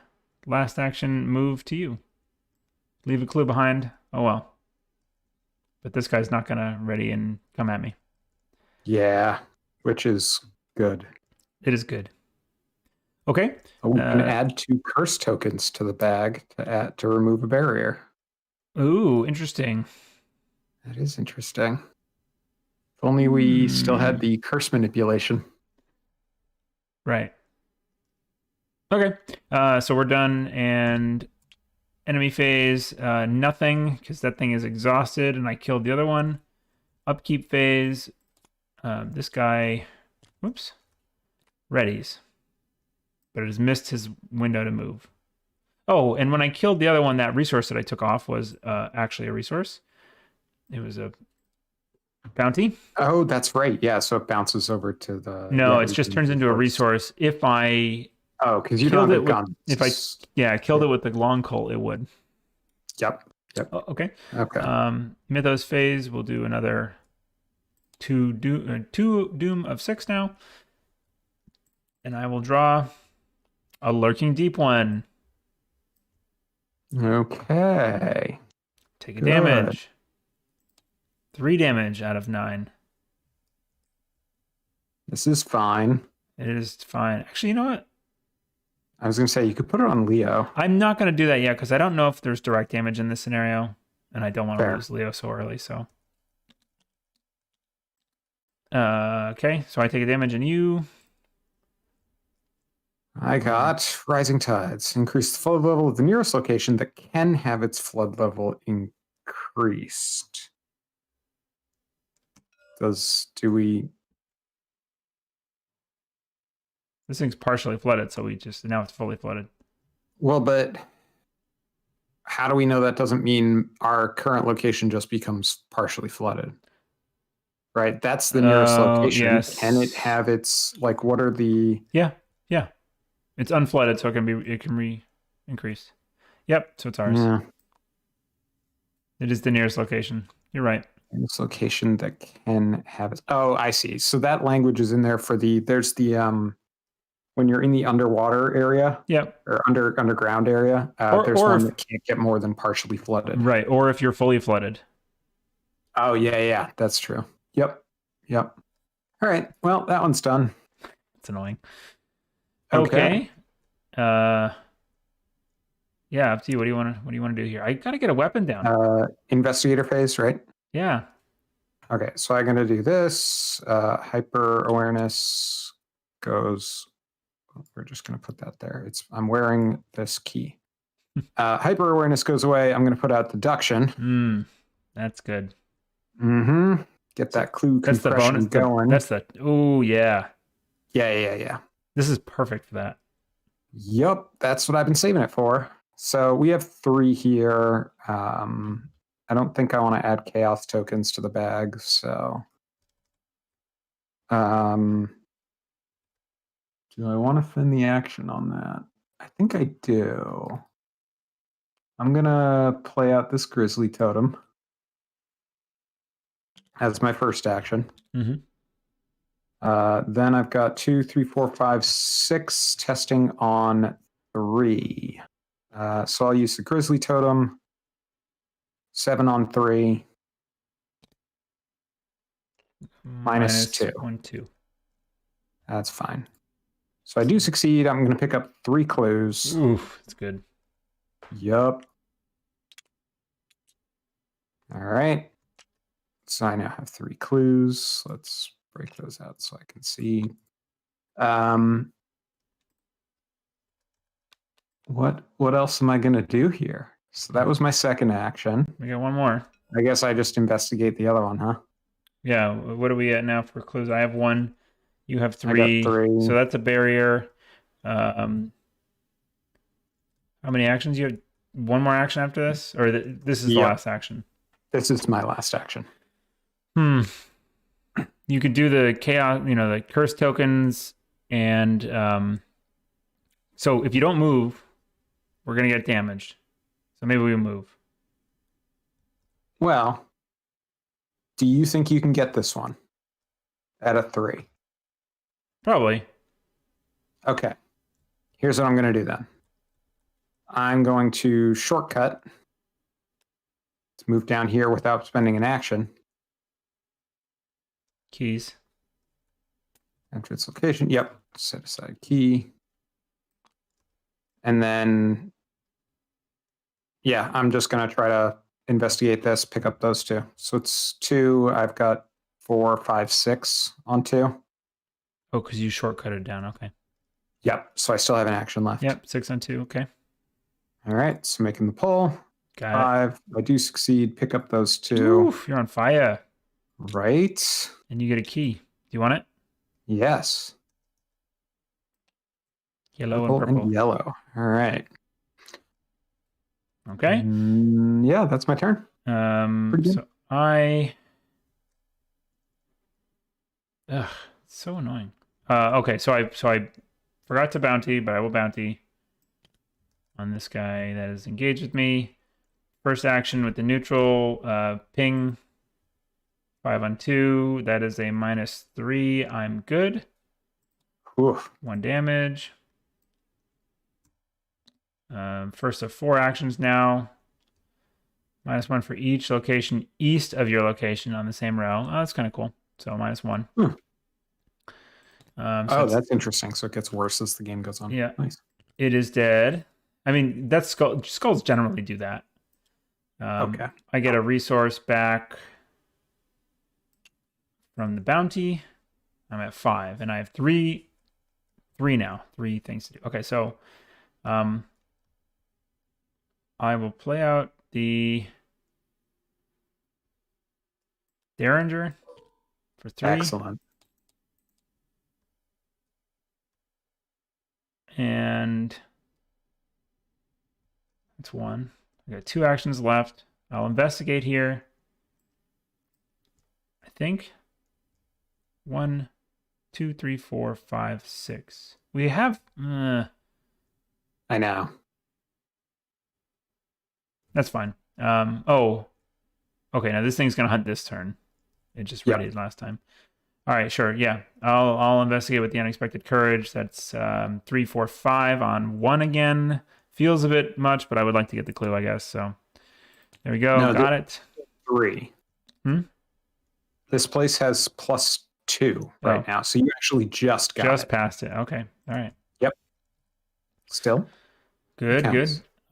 last action, move to you. Leave a clue behind. Oh well. But this guy's not gonna ready and come at me. Yeah, which is good. It is good. Okay. Oh, we can add 2 curse tokens to the bag to remove a barrier. Ooh, interesting. That is interesting. If only we still had the curse manipulation. Right. Okay. So we're done. And enemy phase, nothing, because that thing is exhausted and I killed the other one. Upkeep phase, this guy, whoops, readies. But it has missed his window to move. Oh, and when I killed the other one, that resource that I took off was actually a resource. It was a bounty. Oh, that's right. Yeah, so it bounces over to the... No, yeah, it just turns into a resource. If I... Oh, because you don't have guns. If I killed it with the long coal, it would. Yep. Oh, okay. Okay. Mythos phase, we'll do another 2 doom of 6 now. And I will draw a lurking deep one. Okay. Take a damage. 3 damage out of 9. This is fine. It is fine. Actually, you know what? I was going to say, you could put it on Leo. I'm not going to do that yet because I don't know if there's direct damage in this scenario. And I don't want to Fair. lose Leo so early, so... okay, so I take a damage and you... I got Rising Tides. Increase the flood level of the nearest location that can have its flood level increased. Do we... This thing's partially flooded, so now it's fully flooded. Well, but how do we know that doesn't mean our current location just becomes partially flooded? Right? That's the nearest location. Yes. Can it have its, like, what are the... Yeah. It's unflooded, so it can increase. Yep, so it's ours. Yeah. It is the nearest location. You're right. Nearest location that can have it. Oh, I see. So that language is in there for there's the when you're in the underwater area. Yep. Or underground area, there's one that can't get more than partially flooded. Right, or if you're fully flooded. Oh, yeah, that's true. Yep. All right, well, that one's done. It's annoying. Okay. Yeah, up to you. What do you want to do here? I gotta get a weapon down. Investigator phase, right? Yeah. Okay, so I'm going to do this. Hyper awareness goes. We're just going to put that there. I'm wearing this key. Hyper awareness goes away. I'm going to put out deduction. That's good. Mm-hmm. Get that clue That's the compression bonus. going. Oh, yeah. Yeah. This is perfect for that. Yep, that's what I've been saving it for. So we have 3 here. I don't think I want to add chaos tokens to the bag, so do I want to spend the action on that? I think I do. I'm gonna play out this grizzly totem as my first action. Mm-hmm. Then I've got 2, 3, 4, 5, 6 testing on 3. So I'll use the grizzly totem. 7 on 3. -2. 1, 2. That's fine. So I do succeed. I'm going to pick up 3 clues. Oof, that's good. Yup. All right. So I now have 3 clues. Let's break those out so I can see. What else am I going to do here? So that was my second action. We got one more. I guess I just investigate the other one, huh? Yeah. What are we at now for clues? I have 1. You have 3. I got 3. So that's a barrier. How many actions? You have 1 more action after this? Or this is the last action? This is my last action. You could do the chaos, the curse tokens. And so if you don't move, we're going to get damaged. So maybe we move. Well, do you think you can get this one at a 3? Probably. Okay. Here's what I'm going to do then. I'm going to shortcut to move down here without spending an action. Keys. Entrance location. Yep. Set aside key. And then, yeah, I'm just going to try to investigate this, pick up those 2. So it's 2. I've got 4, 5, 6 on 2. Oh, because you shortcutted down. Okay. Yep. So I still have an action left. Yep. 6 on 2. Okay. All right. So making the pull. Got 5. I do succeed. Pick up those 2. Oof, you're on fire. Right. And you get a key. Do you want it? Yes. Yellow and purple. And yellow. All right. Okay. Yeah, that's my turn. So it's so annoying. Okay, so I forgot to bounty, but I will bounty on this guy that is engaged with me. First action with the neutral ping. 5 on 2. That is a -3. I'm good. Oof. 1 damage. First of 4 actions now. -1 for each location east of your location on the same row. Oh, that's kind of cool. So -1. That's interesting. So it gets worse as the game goes on. Yeah. Nice. It is dead. I mean, that's skulls generally do that. Okay. I get a resource back from the bounty. I'm at 5, and I have 3 now. 3 things to do. Okay, so I will play out the Derringer for 3. Excellent. And that's 1. I got 2 actions left. I'll investigate here. I think 1, 2, 3, 4, 5, 6. We have. I know. That's fine. Oh, okay. Now this thing's gonna hunt this turn. It just readied last time. All right, sure. Yeah, I'll investigate with the unexpected courage. That's 3, 4, 5 on 1 again. Feels a bit much, but I would like to get the clue, I guess. So there we go. No, Got it. 3. This place has +2 right now, so you actually just got it. Passed it. Okay. All right. Yep. Still. Good.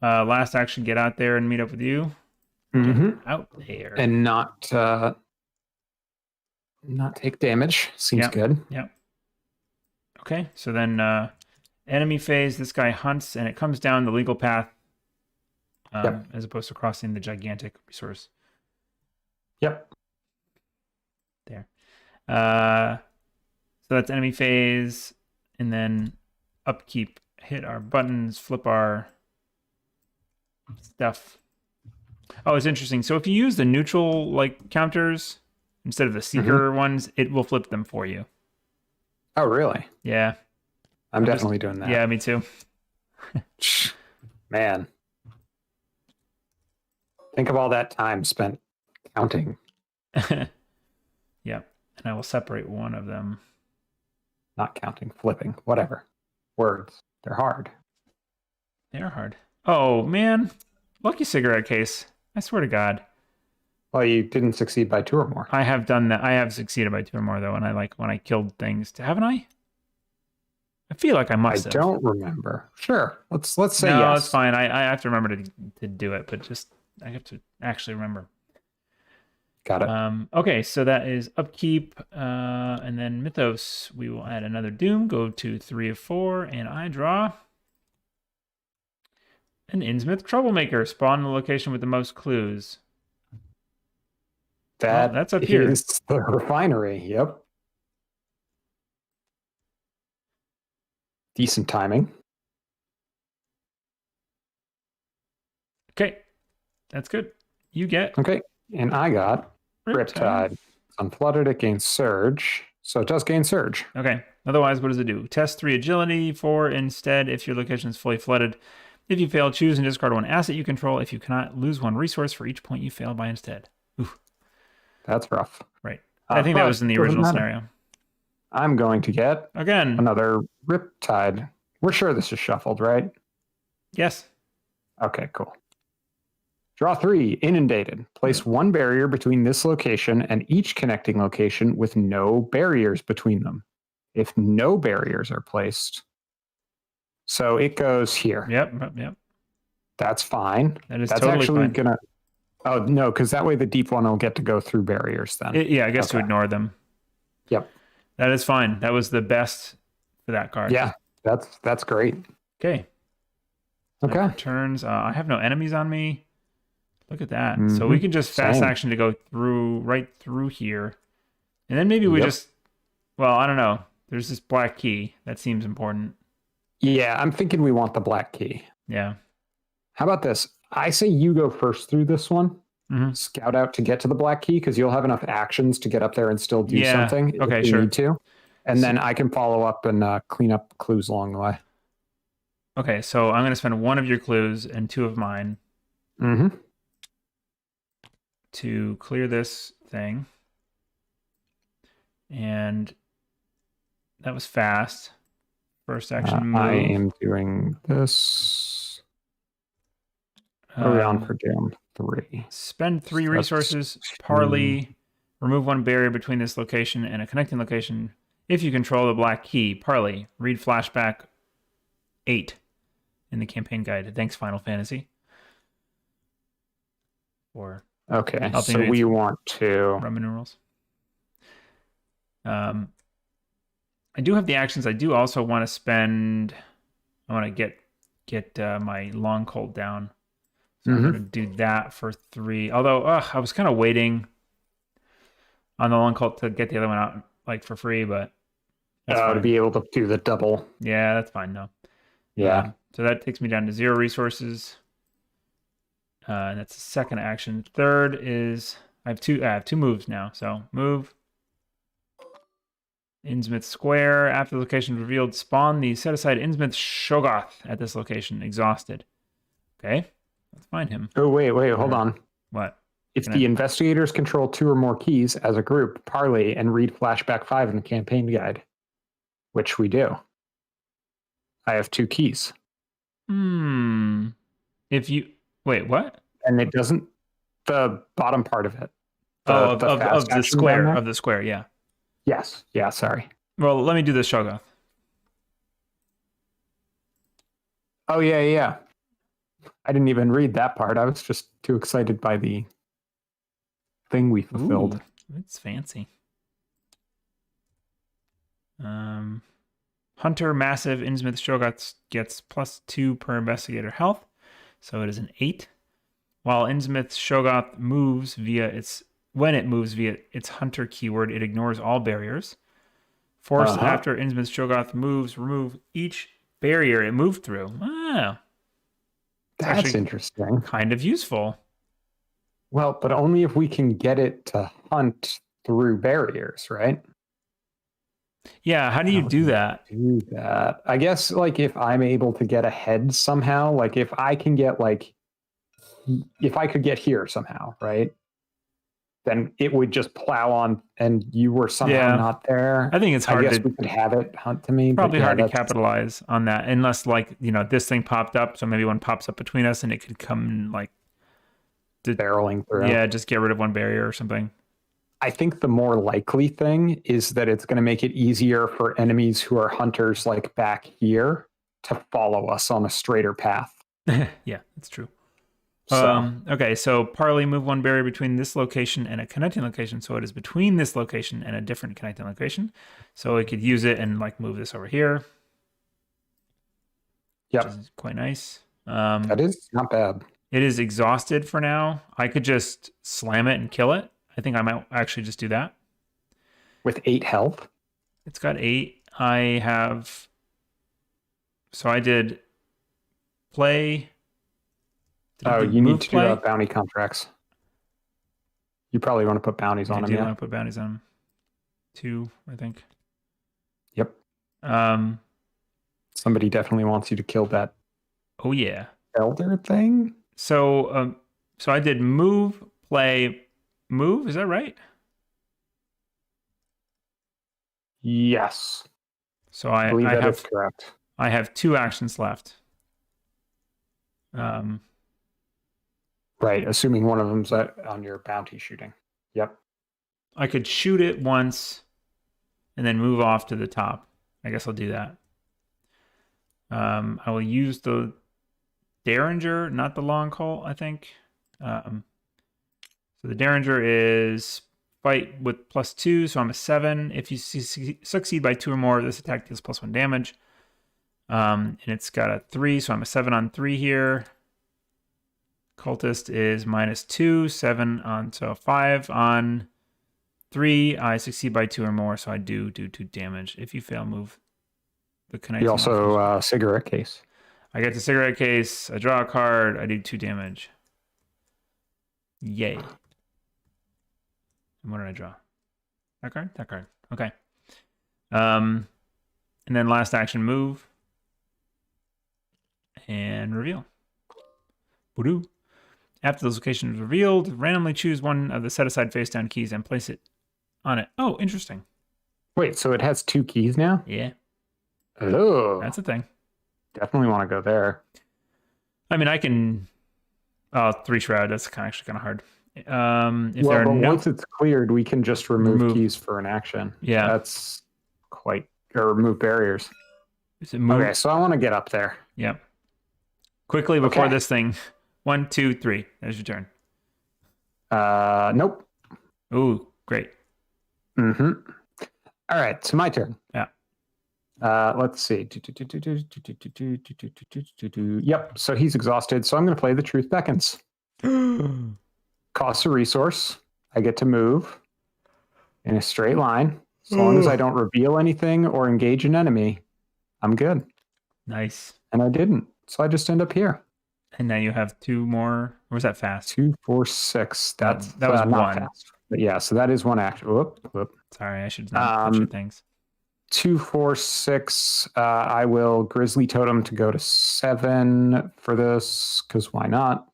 Last action, get out there and meet up with you. Mm-hmm. Out there. And not not take damage. Seems good. Yep. Okay, so then enemy phase, this guy hunts, and it comes down the legal path as opposed to crossing the gigantic resource. Yep. There. So that's enemy phase, and then upkeep, hit our buttons, flip our stuff. Oh, it's interesting. So if you use the neutral like counters instead of the seeker ones, it will flip them for you. Oh, really? Yeah. I'm definitely doing that. Yeah, me too. Man. Think of all that time spent counting. Yeah. And I will separate one of them. Not counting, flipping, whatever. Words. They're hard. They're hard. Oh, man. Lucky cigarette case. I swear to God. Well, you didn't succeed by 2 or more. I have done that. I have succeeded by 2 or more, though, when I killed things. Haven't I? I feel like I must have. I don't remember. Sure. Let's say yes. No, it's fine. I have to remember to do it, but just I have to actually remember. Got it. Okay, so that is upkeep, and then Mythos. We will add another Doom. Go to 3 of 4, and I draw an Innsmouth Troublemaker. Spawn the location with the most clues. That's up here. Is the refinery. Yep. Decent timing. Okay, that's good. You get. Okay, and I got Riptide. Unflooded, it gains Surge. So it does gain Surge. Okay. Otherwise, what does it do? Test 3 agility for instead if your location is fully flooded. If you fail, choose and discard 1 asset you control. If you cannot, lose 1 resource for each point you fail by instead. Oof. That's rough. Right. I think that was in the original scenario. I'm going to get again another Riptide. We're sure this is shuffled, right? Yes. Okay, cool. Draw 3, Inundated. Place 1 barrier between this location and each connecting location with no barriers between them. If no barriers are placed, so it goes here. Yep. That's fine. That's totally actually fine. Gonna. Oh no, because that way the deep one will get to go through barriers then. I guess to ignore them. Yep. That is fine. That was the best for that card. Yeah, that's great. Okay. Okay. Turns. I have no enemies on me. Look at that. Mm-hmm. So we can just fast action to go right through here. And then maybe we just, well, I don't know. There's this black key. That seems important. Yeah, I'm thinking we want the black key. Yeah. How about this? I say you go first through this one. Mm-hmm. Scout out to get to the black key because you'll have enough actions to get up there and still do something. Okay, if you need to. And then I can follow up and clean up clues along the way. Okay, so I'm going to spend 1 of your clues and 2 of mine to clear this thing. And that was fast. First action move. I am doing this. What are we on for Doom 3? Spend 3 resources, parley, remove 1 barrier between this location and a connecting location. If you control the black key, parley, read flashback 8 in the campaign guide. Thanks, Final Fantasy. Okay, so we want to Roman numerals. I do have the actions. I do also want to spend. I want to get my long cold down. So I'm going to do that for 3. Although I was kind of waiting on the long cold to get the other one out like for free, but to be able to do the double. Yeah, that's fine though. Yeah. So that takes me down to 0 resources. And that's the second action. Third is I have 2 moves now. So move. Innsmouth Square. After the location is revealed, spawn the set-aside Innsmouth Shoggoth at this location. Exhausted. Okay. Let's find him. Oh, wait. Hold on. What? If the investigators control 2 or more keys as a group, parley and read flashback 5 in the campaign guide, which we do. I have 2 keys. If you... Wait, what? And it doesn't... The bottom part of it. Of the square. Of the square, yeah. Yes. Yeah, sorry. Well, let me do the Shoggoth. Oh, yeah. I didn't even read that part. I was just too excited by the thing we fulfilled. Ooh, it's fancy. Hunter Massive Innsmouth Shogoth gets +2 per investigator health, so it is an 8. While Innsmouth Shogoth moves via its Hunter keyword, it ignores all barriers. Force after Innsmouth Shogoth moves, remove each barrier it moved through. Wow. That's interesting. Kind of useful. Well, but only if we can get it to hunt through barriers, right? Yeah, how do you do that? I guess, like, if I'm able to get ahead somehow, like, if I can get, like, if I could get here somehow, right? Then it would just plow on, and you were somehow not there. I think it's hard. I guess we could have it hunt to me. Probably hard to capitalize on that, unless, like, this thing popped up, so maybe one pops up between us, and it could come, like, barreling through. Yeah, just get rid of one barrier or something. I think the more likely thing is that it's going to make it easier for enemies who are hunters, like back here, to follow us on a straighter path. Yeah, that's true. Okay, so Parley move one barrier between this location and a connecting location, so it is between this location and a different connecting location. So we could use it and, like, move this over here. Yep, which is quite nice. That is not bad. It is exhausted for now. I could just slam it and kill it. I think I might actually just do that. With 8 health? It's got 8. I did play. You need to do bounty contracts. You probably want to put bounties on them. I want to put bounties on them. 2, I think. Yep. Somebody definitely wants you to kill that. Oh yeah. Elder thing. So I did move, play, move. Is that right? Yes. So I believe that have is correct. I have 2 actions left. Right, assuming one of them's on your bounty shooting. Yep. I could shoot it once and then move off to the top. I guess I'll do that. I will use the Derringer, not the long call, I think. So the Derringer is fight with +2, so I'm a 7. If you succeed by 2 or more, this attack deals +1 damage. And it's got a 3, so I'm a 7 on 3 here. Cultist is -2, 7 on, so 5 on 3. I succeed by 2 or more, so I do 2 damage. If you fail, move the connection. You also cigarette case. I get the cigarette case. I draw a card. I do 2 damage. Yay! And what did I draw? That card. That card. Okay. And then last action, move and reveal. Voodoo. After the location is revealed, randomly choose one of the set-aside face-down keys and place it on it. Oh, interesting. Wait, so it has 2 keys now? Yeah. Oh. That's a thing. Definitely want to go there. I mean, I can... Oh, 3 Shroud. That's actually kind of hard. Once it's cleared, we can just remove keys for an action. Yeah. That's quite... Or remove barriers. Is it move? Okay, so I want to get up there. Yep. Quickly before this thing... 1, 2, 3. There's your turn. Nope. Ooh, great. Mm-hmm. All right, so my turn. Yeah. Let's see. Yep, so he's exhausted, so I'm going to play the Truth Beckons. Costs a resource. I get to move in a straight line. As long as I don't reveal anything or engage an enemy, I'm good. Nice. And I didn't, so I just end up here. And now you have 2 more. Or was that fast? 2, 4, 6. That was not 1. Fast. But yeah, so that is 1 action. Whoop. Sorry, I should not touch things. 2, 4, 6. I will Grizzly Totem to go to 7 for this, because why not?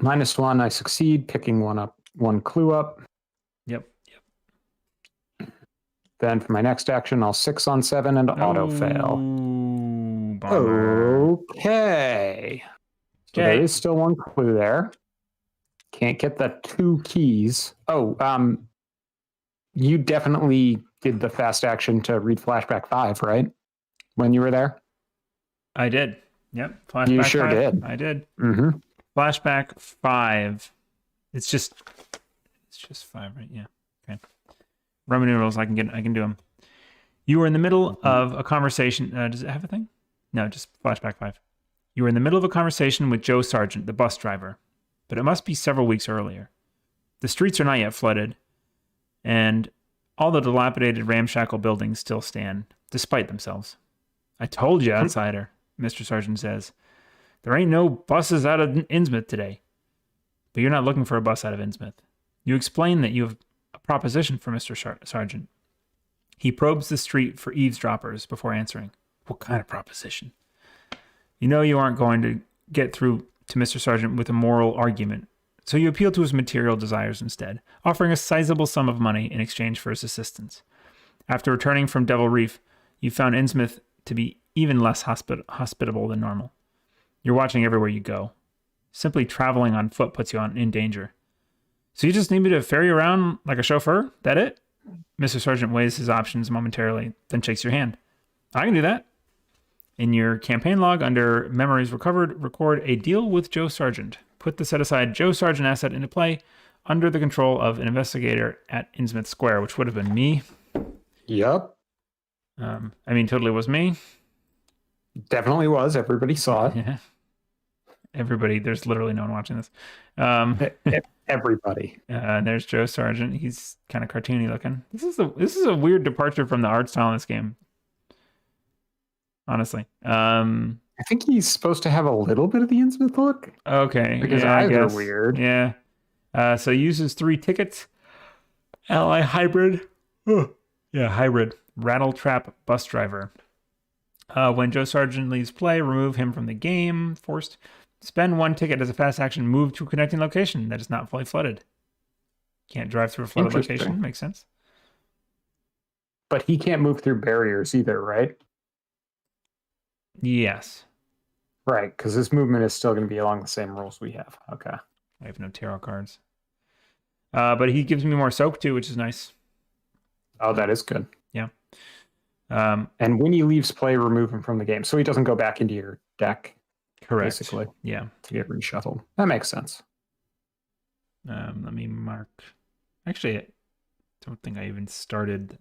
-1, I succeed, picking 1 clue up. Yep. Then for my next action, I'll 6 on 7 and auto fail. Bummer. Okay. So there is still 1 clue there. Can't get the 2 keys. You definitely did the fast action to read Flashback 5, right? When you were there? I did. Yep. Flashback you sure 5. did. I did. Mm-hmm. Flashback 5. It's just 5, right? Yeah. Okay. Roman numerals. I can do them. You were in the middle of a conversation. Does it have a thing? No, just flashback 5. You were in the middle of a conversation with Joe Sargent, the bus driver, but it must be several weeks earlier. The streets are not yet flooded, and all the dilapidated ramshackle buildings still stand, despite themselves. I told you, outsider, Mr. Sargent says. There ain't no buses out of Innsmouth today. But you're not looking for a bus out of Innsmouth. You explain that you have a proposition for Mr. Sargent. He probes the street for eavesdroppers before answering. What kind of proposition? You know you aren't going to get through to Mr. Sargent with a moral argument, so you appeal to his material desires instead, offering a sizable sum of money in exchange for his assistance. After returning from Devil Reef, you found Innsmouth to be even less hospitable than normal. You're watching everywhere you go. Simply traveling on foot puts you in danger. So you just need me to ferry you around like a chauffeur? That it? Mr. Sargent weighs his options momentarily, then shakes your hand. I can do that. In your campaign log under Memories Recovered, record a deal with Joe Sargent. Put the set-aside Joe Sargent asset into play under the control of an investigator at Innsmouth Square, which would have been me. Yep. Totally was me. Definitely was. Everybody saw it. Yeah. Everybody. There's literally no one watching this. Everybody. There's Joe Sargent. He's kind of cartoony looking. This is a weird departure from the art style in this game. Honestly. I think he's supposed to have a little bit of the Innsmouth look. Okay. Because eyes are weird. Yeah. So uses 3 tickets. Ally hybrid. Hybrid. Rattle trap bus driver. When Joe Sargent leaves play, remove him from the game. Forced. Spend 1 ticket as a fast action. Move to a connecting location that is not fully flooded. Can't drive through a flooded location. Makes sense. But he can't move through barriers either, right? Yes. Right, because this movement is still going to be along the same rules we have. Okay. I have no tarot cards. But he gives me more soak too, which is nice. Oh, that is good. Yeah. And when he leaves play, remove him from the game. So he doesn't go back into your deck. Correct. Basically. Yeah. To get reshuffled. That makes sense. Let me mark. Actually, I don't think I even started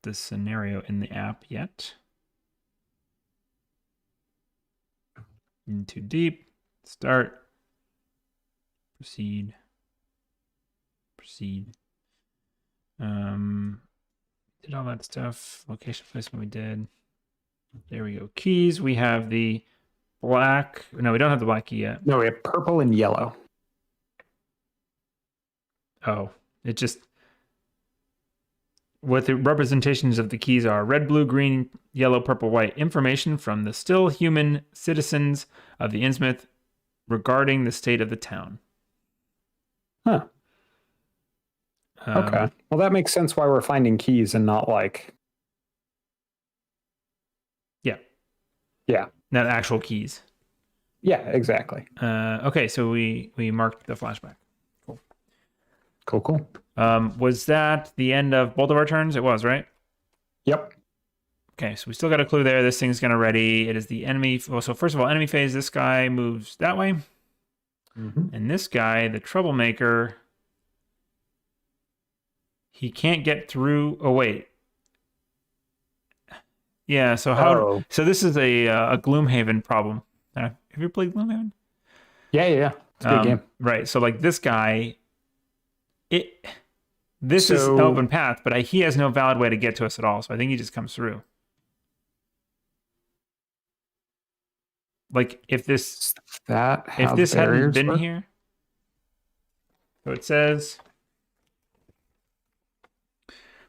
this scenario in the app yet. In too deep. Start. Proceed. Did all that stuff. Location placement we did. There we go. Keys. We have the black. No, we don't have the black key yet. No, we have purple and yellow. Oh, it just... What the representations of the keys are: red, blue, green, yellow, purple, white. Information from the still human citizens of the Innsmouth regarding the state of the town. Huh. Okay. Well, that makes sense why we're finding keys and not like... Yeah. Not actual keys. Yeah, exactly. Okay, so we marked the flashback. Cool. Was that the end of both of our turns? It was, right? Yep. Okay, so we still got a clue there. This thing's going to ready. It is the enemy. Well, so first of all, enemy phase, this guy moves that way. Mm-hmm. And this guy, the troublemaker, he can't get through. Oh, wait. Yeah, so how? So this is a Gloomhaven problem. Have you played Gloomhaven? Yeah. It's a good game. Right, so like this guy... This is an open path, but he has no valid way to get to us at all. So I think he just comes through. Like if this hadn't been here. So it says,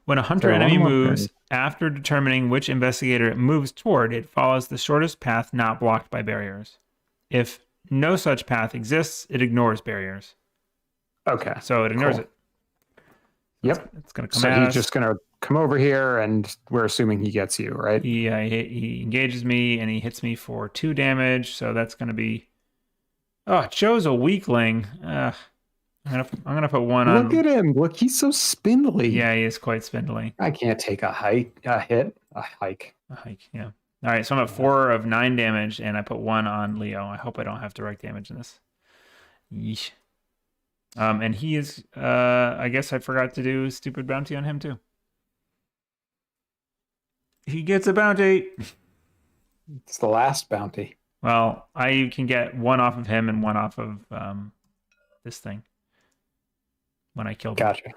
when a hunter enemy moves, after determining which investigator it moves toward, it follows the shortest path not blocked by barriers. If no such path exists, it ignores barriers. Okay. So it ignores it. Yep. It's going to come at us. So he's just going to come over here, and we're assuming he gets you, right? Yeah, he engages me, and he hits me for 2 damage. So that's going to be... Oh, it shows a weakling. I'm gonna put 1 on... Look at him. Look, he's so spindly. Yeah, he is quite spindly. I can't take a hike. A hike, yeah. All right, so I'm at 4 of 9 damage, and I put 1 on Leo. I hope I don't have direct damage in this. Yeesh. And he is, I guess I forgot to do stupid bounty on him too. He gets a bounty. It's the last bounty. Well, I can get one off of him and one off of this thing when I killed him. Gotcha.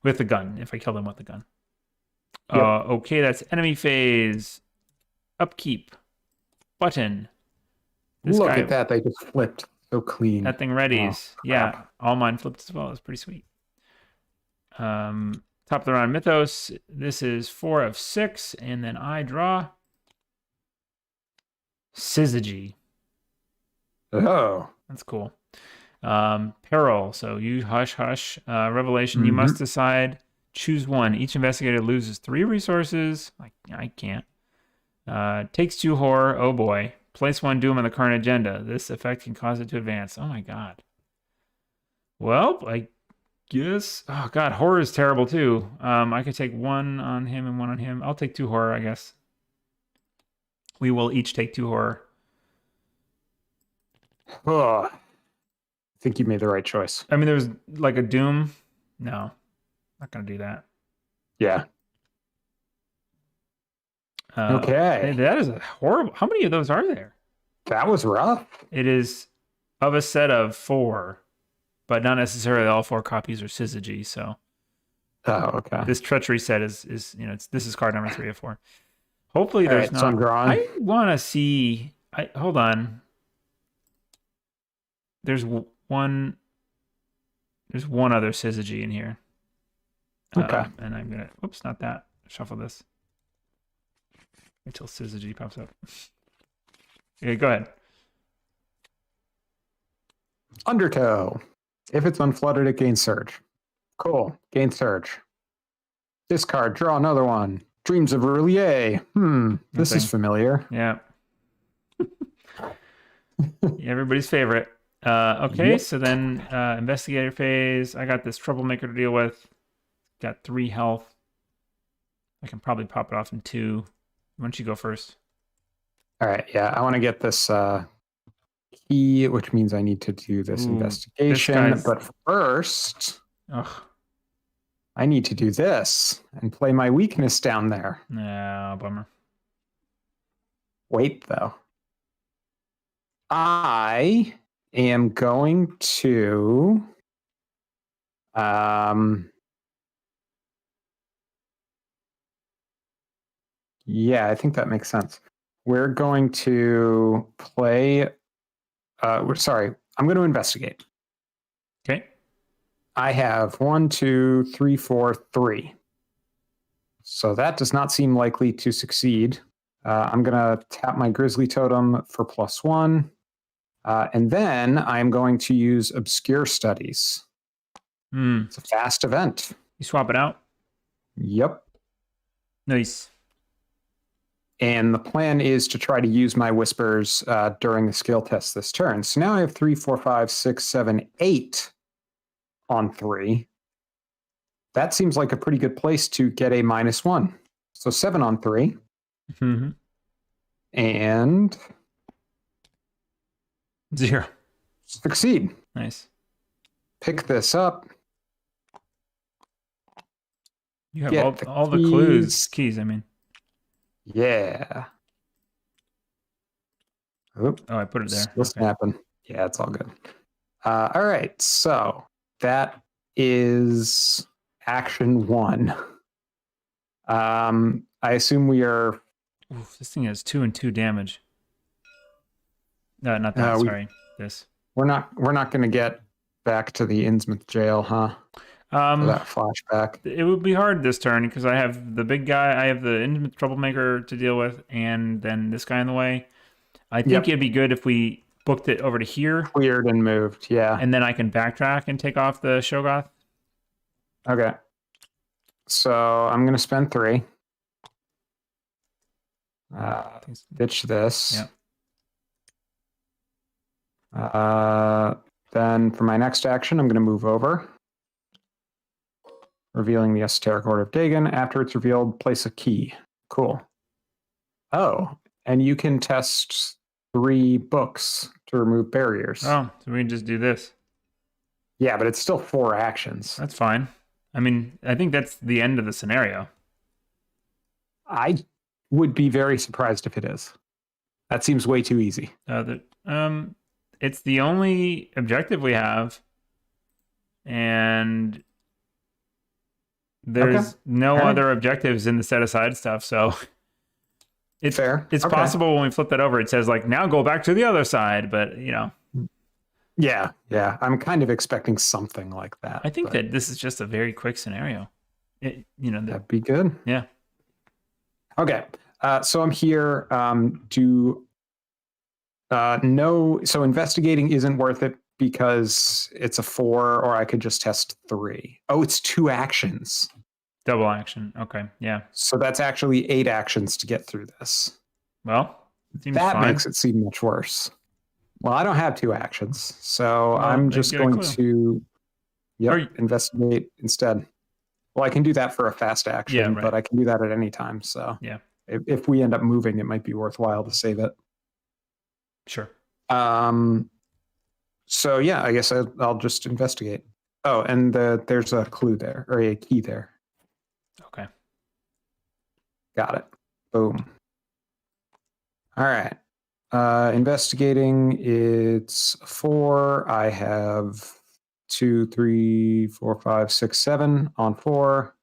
With the gun, if I killed him with the gun. Yep. Okay, that's enemy phase. Upkeep. Button. Look at that. They just flipped so clean. That thing readies. Oh, yeah, all mine flipped as well. It's pretty sweet. Top of the round Mythos. This is 4 of 6, and then I draw Syzygy. Oh. That's cool. Peril. So you hush. Revelation. You must decide. Choose one. Each investigator loses 3 resources. I can't. Takes 2 horror. Oh boy. Place 1 doom on the current agenda. This effect can cause it to advance. Oh my god. Well, I guess. Oh god, horror is terrible too. I could take 1 on him and 1 on him. I'll take 2 horror, I guess. We will each take 2 horror. Oh. I think you made the right choice. I mean, there's like a doom. No, not gonna do that. Yeah. Okay. That is a horrible. How many of those are there? That was rough. It is of a set of 4, but not necessarily all 4 copies are Syzygy. So, okay. This treachery set is this is card number 3 of 4. Hopefully, there's not. So I'm drawing. I want to see. Hold on. There's one. There's one other Syzygy in here. Okay. And I'm gonna. Oops, not that. Shuffle this. Until Syzygy pops up. Okay, go ahead. Undertow. If it's unflooded, it gains surge. Cool. Gain surge. Discard. Draw another one. Dreams of Roulier. This is familiar. Yeah. Everybody's favorite. Okay, Yep. so then Investigator Phase. I got this Troublemaker to deal with. Got 3 health. I can probably pop it off in 2. Why don't you go first? All right. Yeah, I want to get this key, which means I need to do this investigation. But first, I need to do this and play my weakness down there. No, bummer. Wait, though. I am going to yeah, I think that makes sense. We're going to play I'm going to investigate. Okay. I have 1, 2, 3, 4, 3. So that does not seem likely to succeed. I'm going to tap my Grizzly Totem for +1. And then I'm going to use Obscure Studies. It's a fast event. You swap it out? Yep. Nice. And the plan is to try to use my Whispers during the skill test this turn. So now I have 3, 4, 5, 6, 7, 8 on 3. That seems like a pretty good place to get a -1. So 7 on 3. Mm-hmm. And 0. Succeed. Nice. Pick this up. You have all the clues. Keys, I mean. Yeah. Oop. Oh, I put it there. Still snapping. Yeah, it's all good. All right. So that is action 1. I assume we are. Oof, this thing has 2 and 2 damage. No, not that. Sorry. This. We're not going to get back to the Innsmouth jail, huh? That flashback. It would be hard this turn because I have the big guy, I have the Innsmouth Troublemaker to deal with, and then this guy in the way. I think it'd be good if we booked it over to here. Cleared and moved, yeah. And then I can backtrack and take off the Shogoth. Okay. So I'm going to spend 3. Ditch this. Yeah. Then for my next action, I'm going to move over. Revealing the Esoteric Order of Dagon. After it's revealed, place a key. Cool. Oh, and you can test 3 books to remove barriers. Oh, so we can just do this. Yeah, but it's still 4 actions. That's fine. I mean, I think that's the end of the scenario. I would be very surprised if it is. That seems way too easy. It's the only objective we have, and there's no All right. other objectives in the set aside stuff. So it's Fair. It's Okay. possible when we flip that over, it says like now go back to the other side, but Yeah. I'm kind of expecting something like that. I think that this is just a very quick scenario. That'd be good. Yeah. Okay. So I'm here. So investigating isn't worth it because it's a 4, or I could just test 3. Oh, it's 2 actions. Double action. Okay. Yeah. So that's actually 8 actions to get through this. Well, seems that fine. makes it seem much worse. Well, I don't have 2 actions, so I'm just get a going clue. to investigate instead. Well, I can do that for a fast action, but I can do that at any time. So yeah, if we end up moving, it might be worthwhile to save it. Sure. So yeah, I guess I'll just investigate. Oh, and there's a clue there, or a key there. Okay. Got it. Boom. All right. Investigating, it's 4. I have 2, 3, 4, 5, 6, 7 on 4.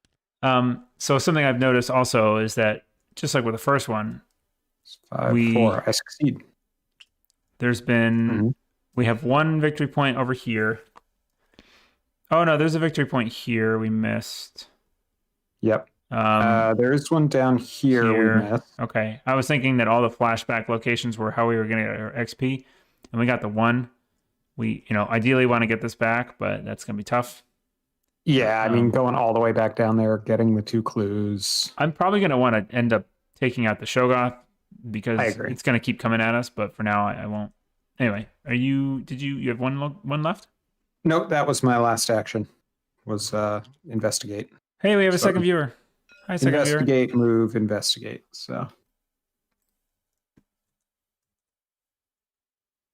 So something I've noticed also is that just like with the first one, 5, 4. I succeed. There's been we have 1 victory point over here. Oh no, there's a victory point here we missed. Yep. There is one down here we missed. Okay. I was thinking that all the flashback locations were how we were going to get our XP, and we got the 1. We, ideally want to get this back, but that's going to be tough. Yeah, I mean, going all the way back down there, getting the 2 clues. I'm probably going to want to end up taking out the Shogoth because it's going to keep coming at us, but for now I won't. Anyway, you have one left? Nope, that was my last action. Was investigate. Hey, we have a second viewer. Hi, second investigate, viewer. Move, investigate. So,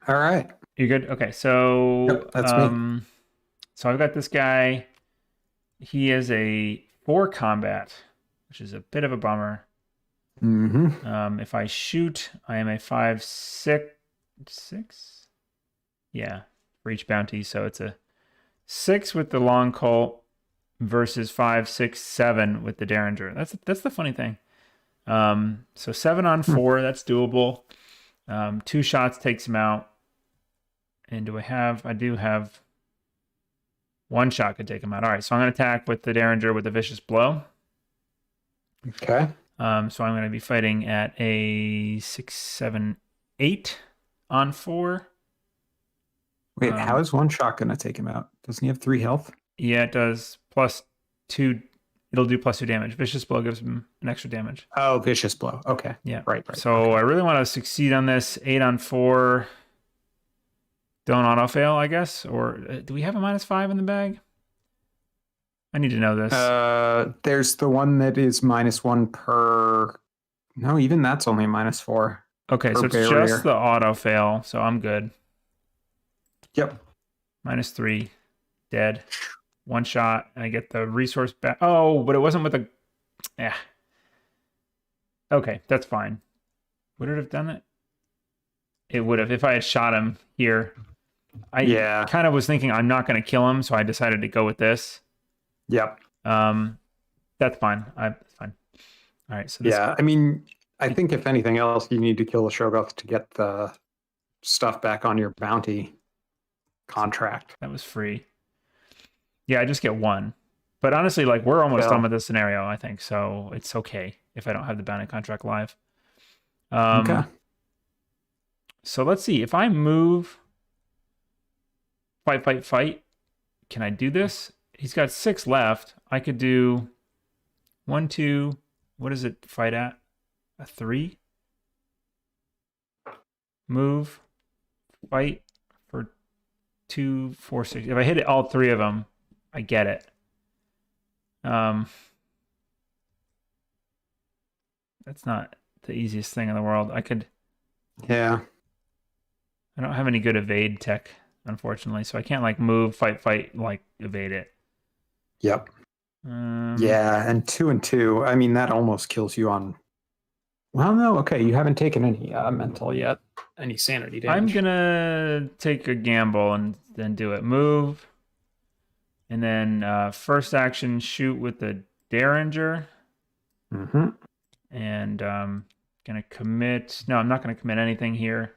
all right. You good? Okay, so yep, that's me. So I've got this guy. He is a 4 combat, which is a bit of a bummer. If I shoot, I am a 5, 6. Yeah, for each bounty. So it's a 6 with the long Colt versus 5, 6, 7 with the Derringer. That's the funny thing. So 7 on 4, that's doable. 2 shots takes him out. And I do have 1 shot could take him out. All right, so I'm going to attack with the Derringer with a vicious blow. Okay. So I'm going to be fighting at a 6, 7, 8 on 4. Wait, how is 1 shot going to take him out? Doesn't he have 3 health? Yeah, it does. +2. It'll do +2 damage. Vicious blow gives him an extra damage. Oh, vicious blow. Okay. Yeah. Right. So I really want to succeed on this. 8 on 4. Don't auto fail, I guess. Or do we have a -5 in the bag? I need to know this. There's the one that is -1 per. No, even that's only -4. Okay, so it's just the auto fail. So I'm good. Yep. -3. Dead. 1 shot. And I get the resource back. Oh, but it wasn't with a. Yeah. Okay, that's fine. Would it have done it? It would have if I had shot him here. I kind of was thinking I'm not going to kill him, so I decided to go with this. Yep. That's fine. It's fine. All right. So I mean, I think if anything else, you need to kill the Shogoth to get the stuff back on your bounty contract. That was free. Yeah, I just get 1. But honestly, like we're almost done with this scenario, I think. So it's okay if I don't have the bounty contract live. Okay. So let's see. If I move, fight. Can I do this? He's got 6 left. I could do 1, 2. What does it fight at? A 3. Move. Fight for 2, 4, 6. If I hit all 3 of them, I get it. That's not the easiest thing in the world. I don't have any good evade tech. unfortunately. So I can't like move, fight, like evade it. Yep. Yeah, and 2 and 2. I mean, that almost kills you on. Well, no. Okay, you haven't taken any mental yet. Any sanity damage. I'm gonna take a gamble and then do it. Move, and then first action shoot with the Derringer. Mm-hmm. And gonna commit. No, I'm not gonna commit anything here.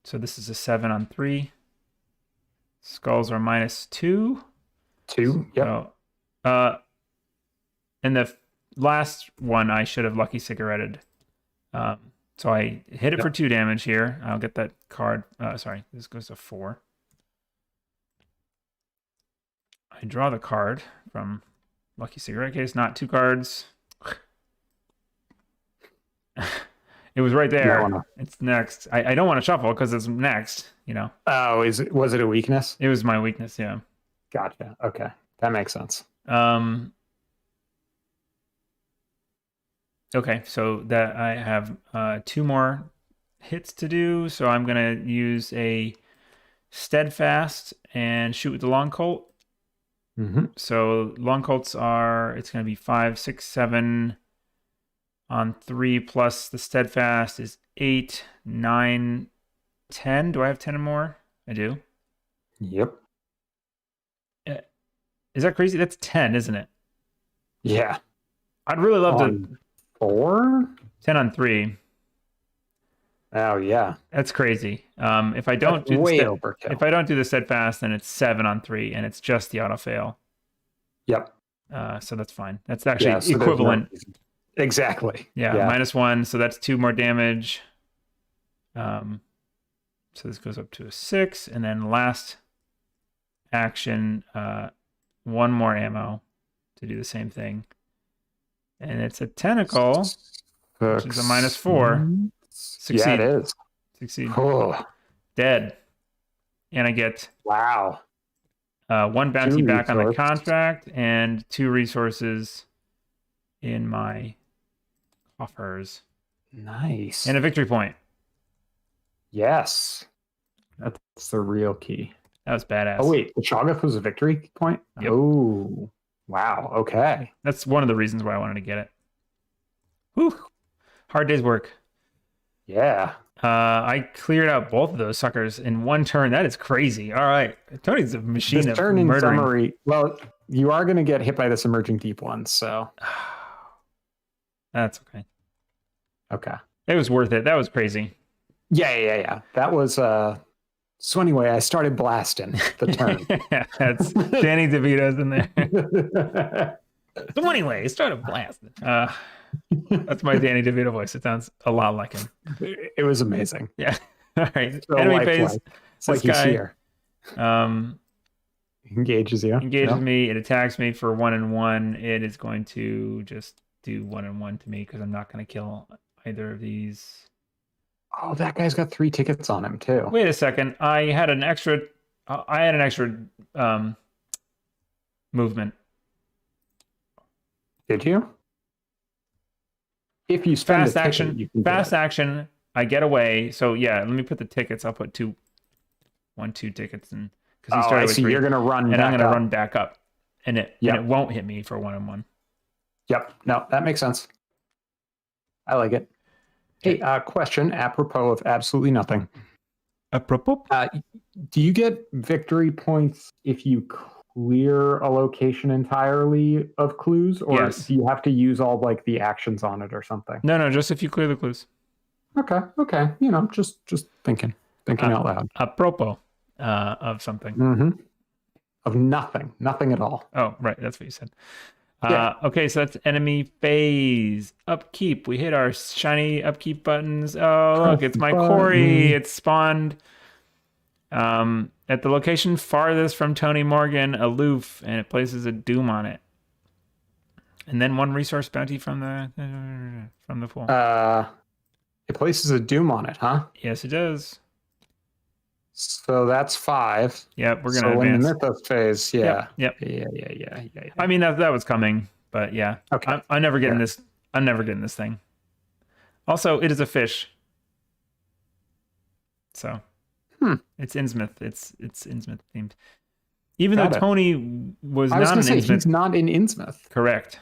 So this is a 7 on 3. Skulls are -2. 2. Yep. So, and the last one I should have lucky cigaretted. So I hit it for 2 damage here. I'll get that card. Sorry, this goes to 4. I draw the card from lucky cigarette case. Not 2 cards. It was right there. It's next. I don't want to shuffle because it's next, you know. Oh, was it a weakness? It was my weakness, yeah. Gotcha. Okay. That makes sense. Okay, so that I have 2 more hits to do. So I'm gonna use a steadfast and shoot with the long colt. Mm-hmm. So long colts it's gonna be 5, 6, 7 on 3 plus the steadfast is 8, 9, 10. Do I have 10 or more? I do. Yep. Is that crazy? That's 10, isn't it? Yeah. I'd really love to. 4? 10 on 3. Oh yeah. That's crazy. If I don't do overkill. If I don't do the steadfast, then it's 7 on 3, and it's just the auto fail. Yep. So that's fine. That's actually equivalent. Exactly. Yeah, -1, so that's 2 more damage. So this goes up to a 6, and then last action, 1 more ammo to do the same thing. And it's a tentacle, which is a -4. Succeed. Yeah, it is. Succeed. Oh. Dead. And I get 1 bounty back on the contract and 2 resources in my coffers. Nice. And a victory point. Yes. That's the real key. That was badass. Oh, wait. The Shoggoth was a victory point? Yep. Oh, wow. Okay. That's one of the reasons why I wanted to get it. Whew. Hard day's work. Yeah. I cleared out both of those suckers in 1 turn. That is crazy. All right. Tony's a machine of turn in murdering. Summary. Well, you are going to get hit by this emerging deep one, so. That's okay. Okay. It was worth it. That was crazy. Yeah. That was, so anyway, I started blasting the turn. That's Danny DeVito's in there. So anyway, I started blasting. That's my Danny DeVito voice. It sounds a lot like him. It was amazing. Yeah. All right. So Enemy phase. It's like he's here. Engages you. Engages me. It attacks me for 1 and 1. It is going to just do 1 and 1 to me because I'm not going to kill either of these. Oh, that guy's got 3 tickets on him too. Wait a second. I had an extra movement. Did you? If you spend fast action, I get away. So yeah, let me put the tickets. I'll put 2 tickets, and because he started with 3. You're gonna run, and I'm gonna run back up, and it won't hit me for 1 and 1. Yep. No, that makes sense. I like it. Hey, question apropos of absolutely nothing. Apropos? Do you get victory points if you clear a location entirely of clues, or do you have to use all like the actions on it or something? No, just if you clear the clues. Okay. You know, just thinking out loud. Apropos of something. Mm-hmm. Of nothing at all. Oh, right, that's what you said. Okay, so that's enemy phase. Upkeep. We hit our shiny upkeep buttons. Oh, look, it's my quarry. It's spawned at the location farthest from Tony Morgan, aloof, and it places a doom on it. And then 1 resource bounty from the pool. It places a doom on it, huh? Yes, it does. So that's 5. Yep, we're gonna advance. In the Mythos phase, yeah. Yep. Yeah. I mean that was coming, but yeah. Okay. I'm never getting this. I'm never getting this thing. Also, it is a fish. So. It's Innsmouth. It's Innsmouth themed. Even Got though it. Tony was I was not going in to say, Innsmouth. he's not in Innsmouth. Correct.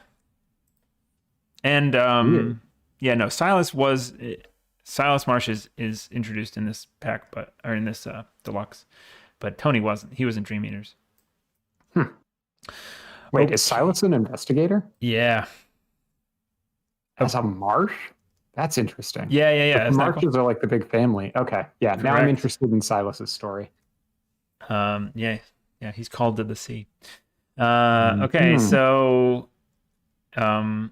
And Weird. yeah, no, Silas Marsh is introduced in this pack, or in this deluxe, but Tony wasn't. He was in Dream Eaters. Wait, is Silas an investigator? Yeah. As a Marsh? That's interesting. Yeah. The Marshes are like the big family. Okay. Yeah. Now I'm interested in Silas's story. Yeah. He's called to the sea. Okay. So, that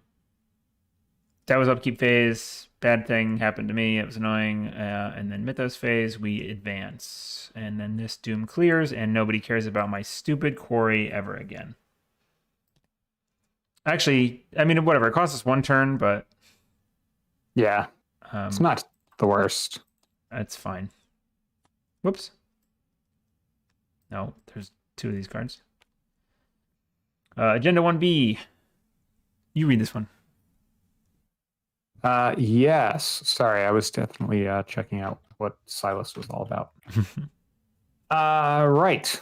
was upkeep phase. Bad thing happened to me. It was annoying. And then Mythos phase, we advance. And then this doom clears, and nobody cares about my stupid quarry ever again. Actually, I mean, whatever. It costs us 1 turn, but yeah, it's not the worst. That's fine. Whoops. No, there's 2 of these cards. Agenda 1B. You read this one. Yes. Sorry, I was definitely checking out what Silas was all about. Right.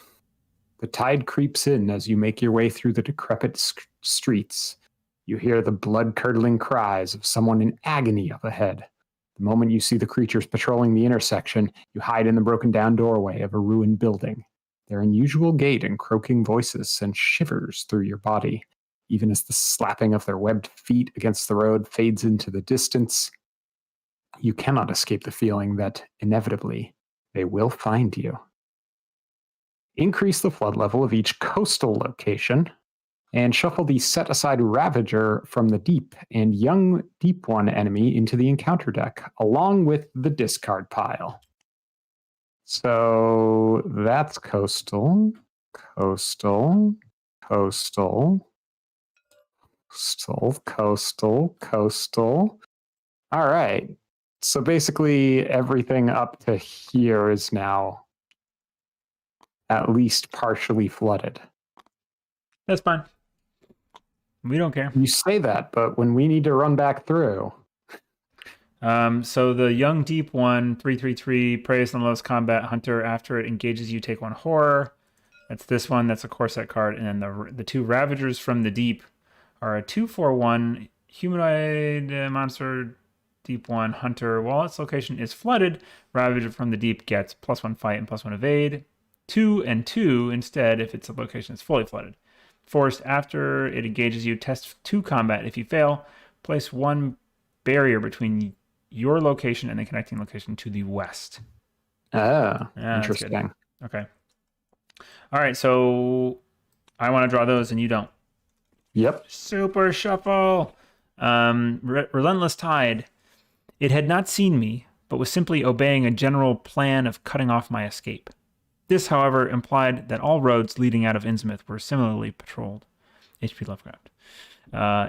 The tide creeps in as you make your way through the decrepit streets. You hear the blood-curdling cries of someone in agony up ahead. The moment you see the creatures patrolling the intersection, you hide in the broken-down doorway of a ruined building. Their unusual gait and croaking voices send shivers through your body, even as the slapping of their webbed feet against the road fades into the distance. You cannot escape the feeling that, inevitably, they will find you. Increase the flood level of each coastal location, and shuffle the set-aside Ravager from the deep and young Deep One enemy into the encounter deck, along with the discard pile. So that's coastal, coastal, coastal, coastal. All right. So basically everything up to here is now at least partially flooded. That's fine. We don't care. You say that, but when we need to run back through. So the young Deep One, 3/3/3, preys on the lowest combat hunter. After it engages you, take 1 horror. That's this one. That's a core set card. And then the 2 Ravagers from the Deep are a 2/4/1 humanoid monster Deep One hunter. While its location is flooded, Ravager from the Deep gets +1 fight and +1 evade. 2 and 2 instead if its location is fully flooded. Forced after it engages you, test 2 combat. If you fail, place 1 barrier between your location and the connecting location to the west. Interesting. Okay. All right, so I want to draw those and you don't. Yep. Super shuffle. Relentless Tide. It had not seen me, but was simply obeying a general plan of cutting off my escape. This, however, implied that all roads leading out of Innsmouth were similarly patrolled. H.P. Lovecraft.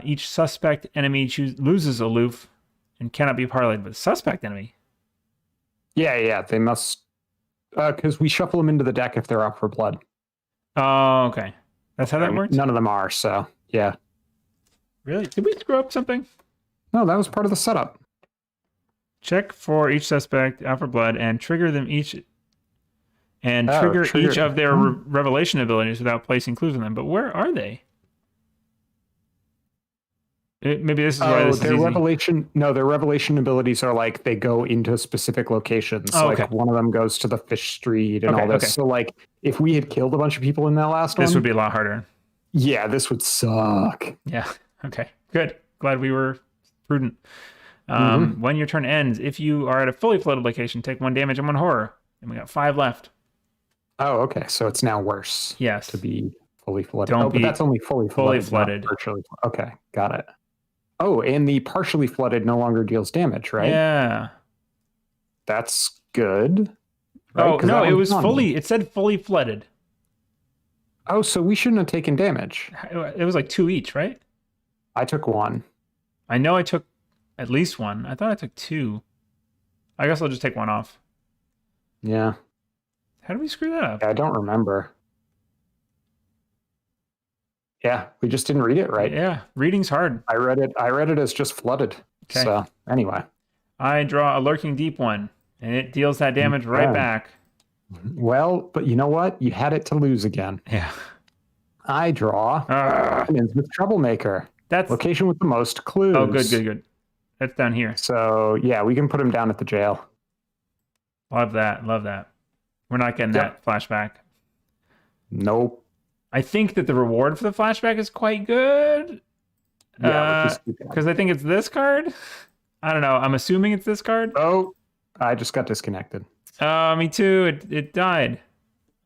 Each suspect enemy loses aloof and cannot be parlayed with a suspect enemy. Yeah, they must... Because we shuffle them into the deck if they're up for blood. Oh, okay. That's how that works? None of them are, so, yeah. Really? Did we screw up something? No, that was part of the setup. Check for each suspect out for blood and trigger them each... And trigger each of their revelation abilities without placing clues on them. But where are they? Maybe this is why this is easy. Their revelation abilities are like they go into specific locations. Oh, like one of them goes to the fish street and all this. Okay. So like if we had killed a bunch of people in that last one, this would be a lot harder. Yeah, this would suck. Yeah. Okay. Good. Glad we were prudent. When your turn ends, if you are at a fully flooded location, take 1 damage and 1 horror. And we got 5 left. Oh, okay. So it's now worse. Yes. To be fully flooded. But that's only fully flooded. Virtually. Okay, got it. Oh, and the partially flooded no longer deals damage, right? Yeah. That's good. Right? Oh, no, it was fully... It said fully flooded. Oh, so we shouldn't have taken damage. It was like 2 each, right? I took 1. I know I took at least 1. I thought I took 2. I guess I'll just take 1 off. Yeah. How did we screw that up? I don't remember. Yeah, we just didn't read it right. Yeah, reading's hard. I read it as just flooded. Okay. So anyway. I draw a Lurking Deep One, and it deals that damage right back. Well, but you know what? You had it to lose again. Yeah. I draw an Innsmouth troublemaker. That's Location with the most clues. Oh, good. That's down here. So yeah, we can put him down at the jail. Love that. We're not getting that flashback. Nope. I think that the reward for the flashback is quite good. Yeah, because I think it's this card. I don't know. I'm assuming it's this card. Oh, I just got disconnected. Me too. It died.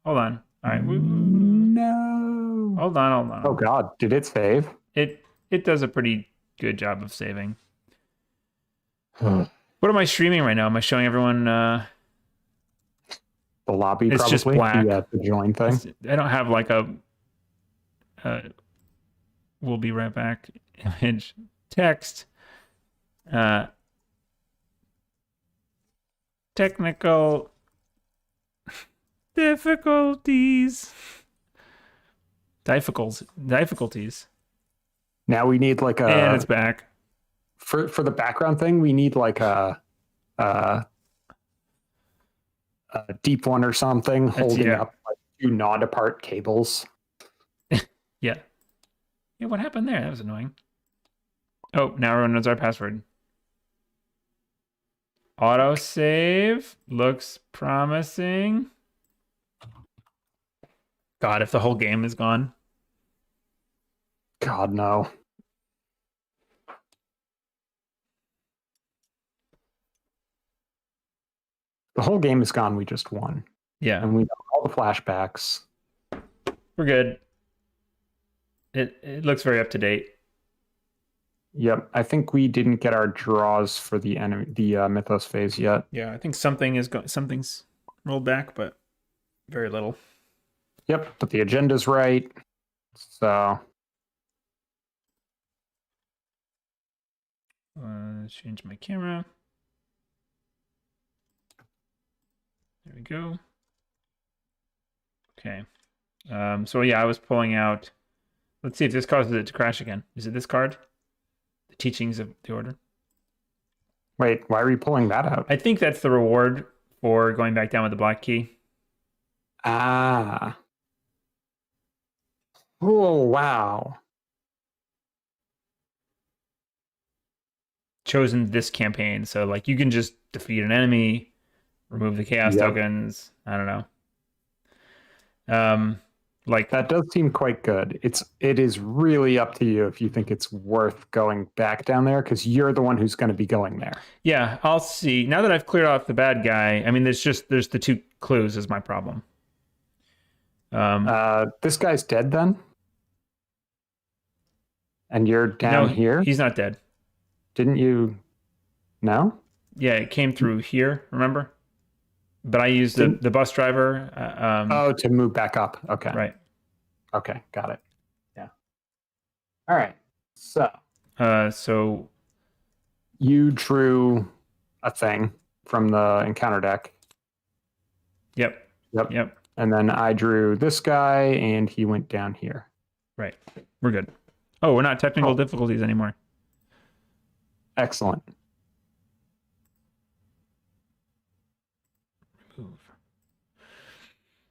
Hold on. All right. No. Hold on. Oh God, did it save? It does a pretty good job of saving. What am I streaming right now? Am I showing everyone? The lobby. It's probably. just black. Yeah, the join thing. I don't have like a. We'll be right back. Image text. Technical difficulties. Now we need like a. And it's back. For the background thing, we need like a deep one or something holding up like 2 gnawed apart cables. Yeah. Yeah, what happened there? That was annoying. Oh, now everyone knows our password. Autosave looks promising. God, if the whole game is gone. God, no. The whole game is gone. We just won. Yeah. And we got all the flashbacks. We're good. It looks very up to date. Yep. I think we didn't get our draws for the Mythos phase yet. Yeah, I think something's rolled back, but very little. Yep, but the agenda's right. So let's change my camera. There we go. Okay. So yeah, I was pulling out. Let's see if this causes it to crash again. Is it this card? The Teachings of the Order. Wait, why are we pulling that out? I think that's the reward for going back down with the black key. Ah. Oh, wow. Chosen this campaign, so like you can just defeat an enemy, remove the chaos tokens. I don't know. Like that does seem quite good. It is really up to you if you think it's worth going back down there, because you're the one who's going to be going there. Yeah, I'll see. Now that I've cleared off the bad guy, I mean, there's the 2 clues is my problem. This guy's dead then, and you're down here. He's not dead. Didn't you? No. Yeah, it came through here. Remember? But I used the bus driver. To move back up. Okay. Right. Okay, got it. Yeah. All right. So you drew a thing from the encounter deck. Yep. And then I drew this guy, and he went down here. Right. We're good. Oh, we're not technical difficulties anymore. Excellent.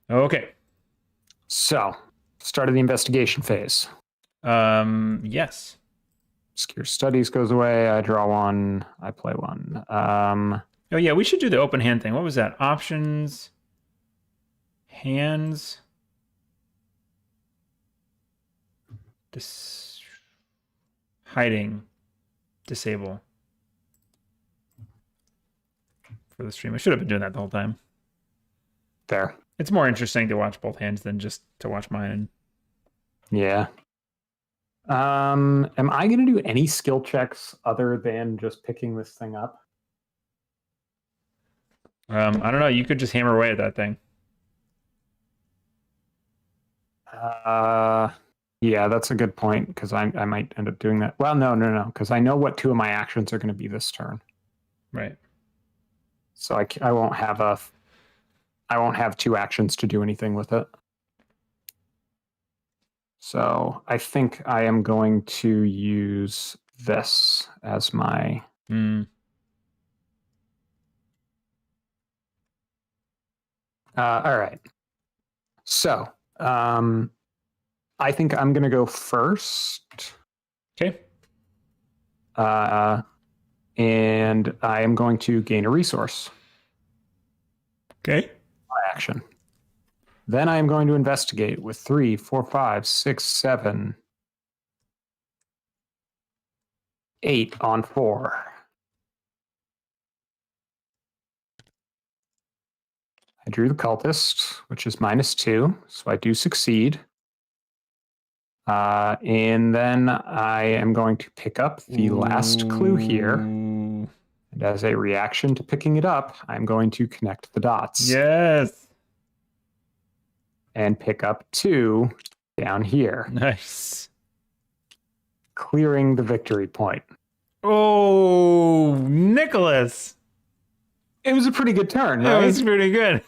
Okay. So, start of the investigation phase. Yes. Obscure studies goes away. I draw one. I play one. Oh yeah, we should do the open hand thing. What was that? Options. Hands. Hiding. Disable. For the stream. I should have been doing that the whole time. There. It's more interesting to watch both hands than just to watch mine. Yeah. Am I going to do any skill checks other than just picking this thing up? I don't know. You could just hammer away at that thing. Yeah, that's a good point, because I might end up doing that. Well, no, because I know what 2 of my actions are going to be this turn. Right. So I won't have 2 actions to do anything with it. So I think I am going to use this as my... All right. So, I think I'm going to go first. Okay. And I am going to gain a resource. Okay. Action. Then I am going to investigate with 3, 4, 5, 6, 7, 8 on 4. I drew the cultist, which is -2, so I do succeed. And then I am going to pick up the last clue here. Ooh. And as a reaction to picking it up, I'm going to connect the dots. Yes. And pick up 2 down here. Nice. Clearing the victory point. Oh, Nicholas. It was a pretty good turn, right? That was pretty good.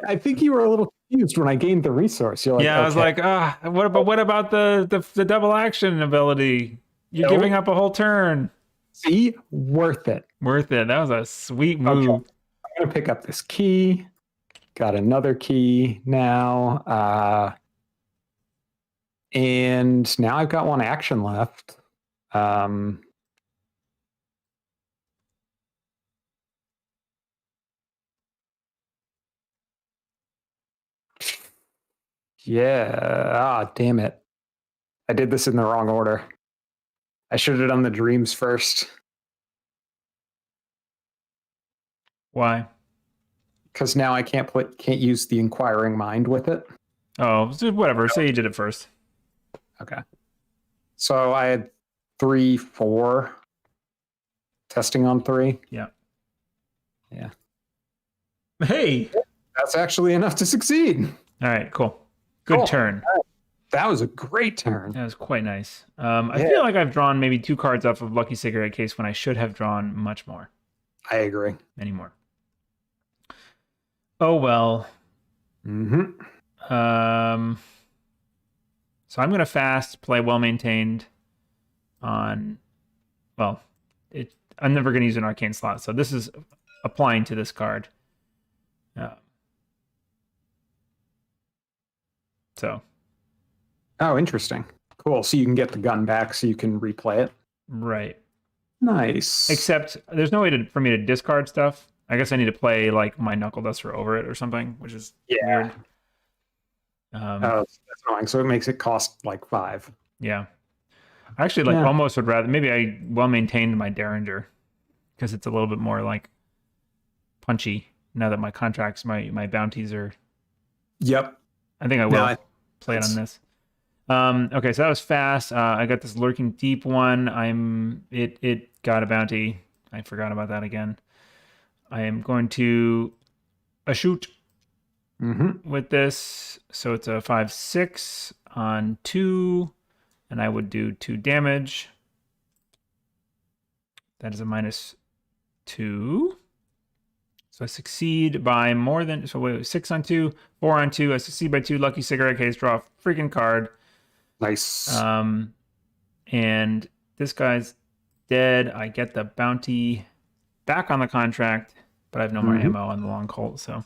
I think you were a little confused when I gained the resource. You're like, Yeah, I was okay. like, what about the double action ability? You're giving up a whole turn. See, worth it. Worth it. That was a sweet move. Okay. I'm gonna pick up this key. Got another key now. And now I've got one action left. Yeah. Damn it. I did this in the wrong order. I should have done the dreams first. Why? Because now I can't use the inquiring mind with it. Oh, so whatever. Say you did it first. Okay. So I had 3, 4. Testing on 3. Yeah. Yeah. Hey. That's actually enough to succeed. All right, cool. Good turn. That was a great turn. That was quite nice. I feel like I've drawn maybe 2 cards off of Lucky Cigarette Case when I should have drawn much more. I agree. Many more. Oh, well. Mm-hmm. So I'm going to fast, play well-maintained on, well, I'm never going to use an arcane slot, so this is applying to this card. So. Oh, interesting. Cool. So you can get the gun back so you can replay it. Right. Nice. Except there's no way for me to discard stuff. I guess I need to play like my Knuckle Duster over it or something, which is weird. Oh, that's annoying. So it makes it cost like 5. Yeah. I actually almost would rather, maybe I well-maintained my Derringer because it's a little bit more like punchy now that my contracts, my bounties are. Yep. I think I will play it on this. Okay, so that was fast. I got this Lurking Deep one. It got a bounty. I forgot about that again. I am going to shoot with this. So it's a 5/6 on 2, and I would do 2 damage. That is a -2. So I succeed by more than 6 on 2, 4 on 2. I succeed by 2. Lucky Cigarette Case, draw a freaking card. Nice. And this guy's dead. I get the bounty back on the contract, but I have no more ammo on the long Colt. So,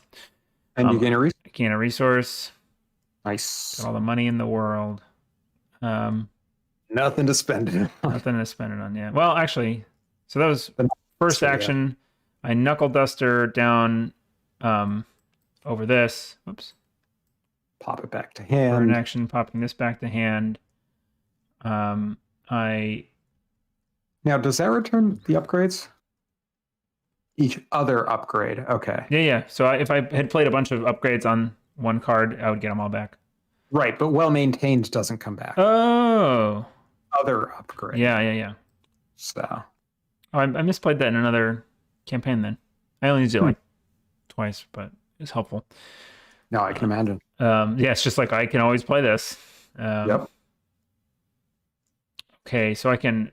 and you gain a resource. I gain a resource. Nice. Got all the money in the world. Nothing to spend it on. Nothing to spend it on. Yeah. Well, actually, so that was first action. Yeah. I Knuckle Duster down over this. Whoops. Pop it back to hand. Burn action, popping this back to hand. Now, does that return the upgrades? Each other upgrade. Okay. Yeah. So if I had played a bunch of upgrades on one card, I would get them all back. Right, but well-maintained doesn't come back. Oh. Other upgrade. Yeah. So. Oh, I misplayed that in another campaign then. I only used it like twice, but it's helpful. No, I can imagine. Yeah, it's just like I can always play this. Yep. Okay, so I can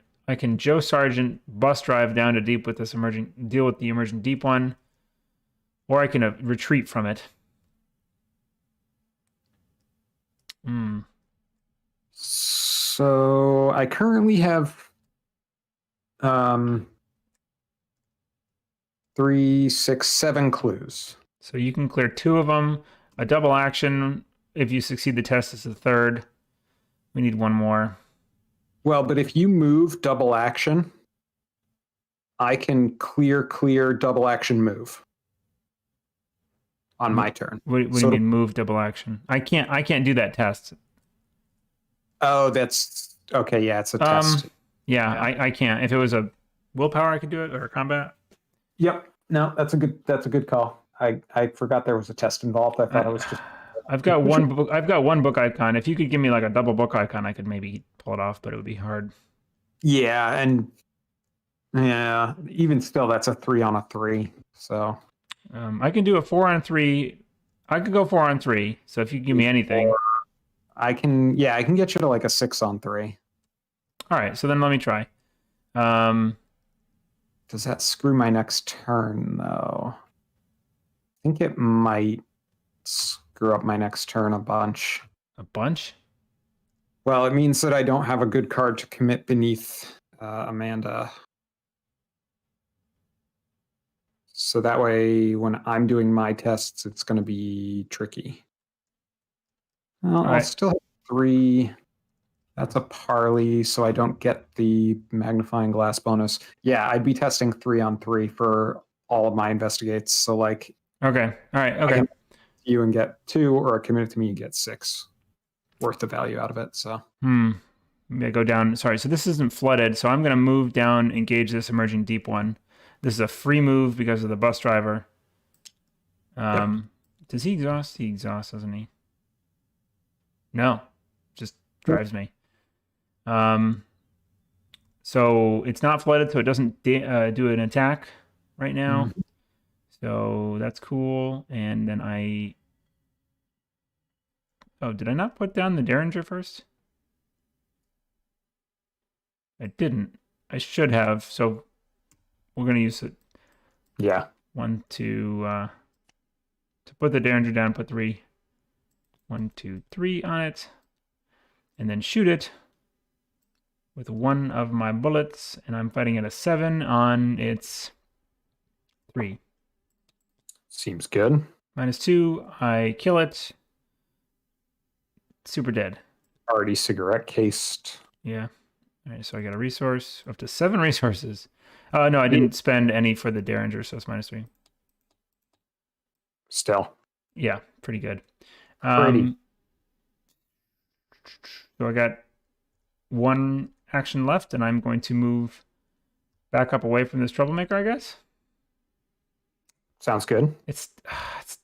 Joe Sargent bus drive down to deep with this deal with the emergent deep one, or I can retreat from it. So I currently have 3, 6, 7 clues. So you can clear 2 of them. A double action, if you succeed the test, is the 3rd. We need 1 more. Well, but if you move double action, I can clear, double action move on my turn. What do you mean move double action? I can't do that test. Oh, that's okay. Yeah, it's a test. Yeah, I can't. If it was a willpower, I could do it, or a combat. Yep. No, that's a good call. I forgot there was a test involved. I thought it was just. I've got one book. I've got 1 book icon. If you could give me like a double book icon, I could maybe pull it off, but it would be hard. Yeah, and yeah, even still, that's a 3 on a 3. So I can do a 4 on 3. I could go 4 on 3. So if you give me anything, I can get you to like a 6 on 3. All right. So then let me try. Does that screw my next turn though? I think it might screw up my next turn a bunch. A bunch? Well, it means that I don't have a good card to commit beneath Amanda. So that way, when I'm doing my tests, it's going to be tricky. Well, I'll still have 3. That's a parley, so I don't get the magnifying glass bonus. Yeah, I'd be testing 3 on 3 for all of my investigates. So like, okay, all right, okay. You and get 2, or commit it to me, you get 6 worth the value out of it. So maybe I go down. Sorry, so this isn't flooded, so I'm going to move down, engage this emerging deep one. This is a free move because of the bus driver. Does he exhaust? He exhausts, doesn't he? No, just drives me. So it's not flooded, so it doesn't do an attack right now. So that's cool. And then did I not put down the Derringer first? I didn't. I should have. So we're going to use it. Yeah. 1, 2, to put the Derringer down, put 3. 1, 2, 3 on it. And then shoot it with 1 of my bullets. And I'm fighting at a 7 on its 3. Seems good. -2. I kill it. Super dead. Already cigarette cased. Yeah. All right, so I got a resource. Up to 7 resources. No, I didn't spend any for the Derringer, so it's -3. Still. Yeah, pretty good. Pretty. So I got 1 action left, and I'm going to move back up away from this troublemaker, I guess. Sounds good. It's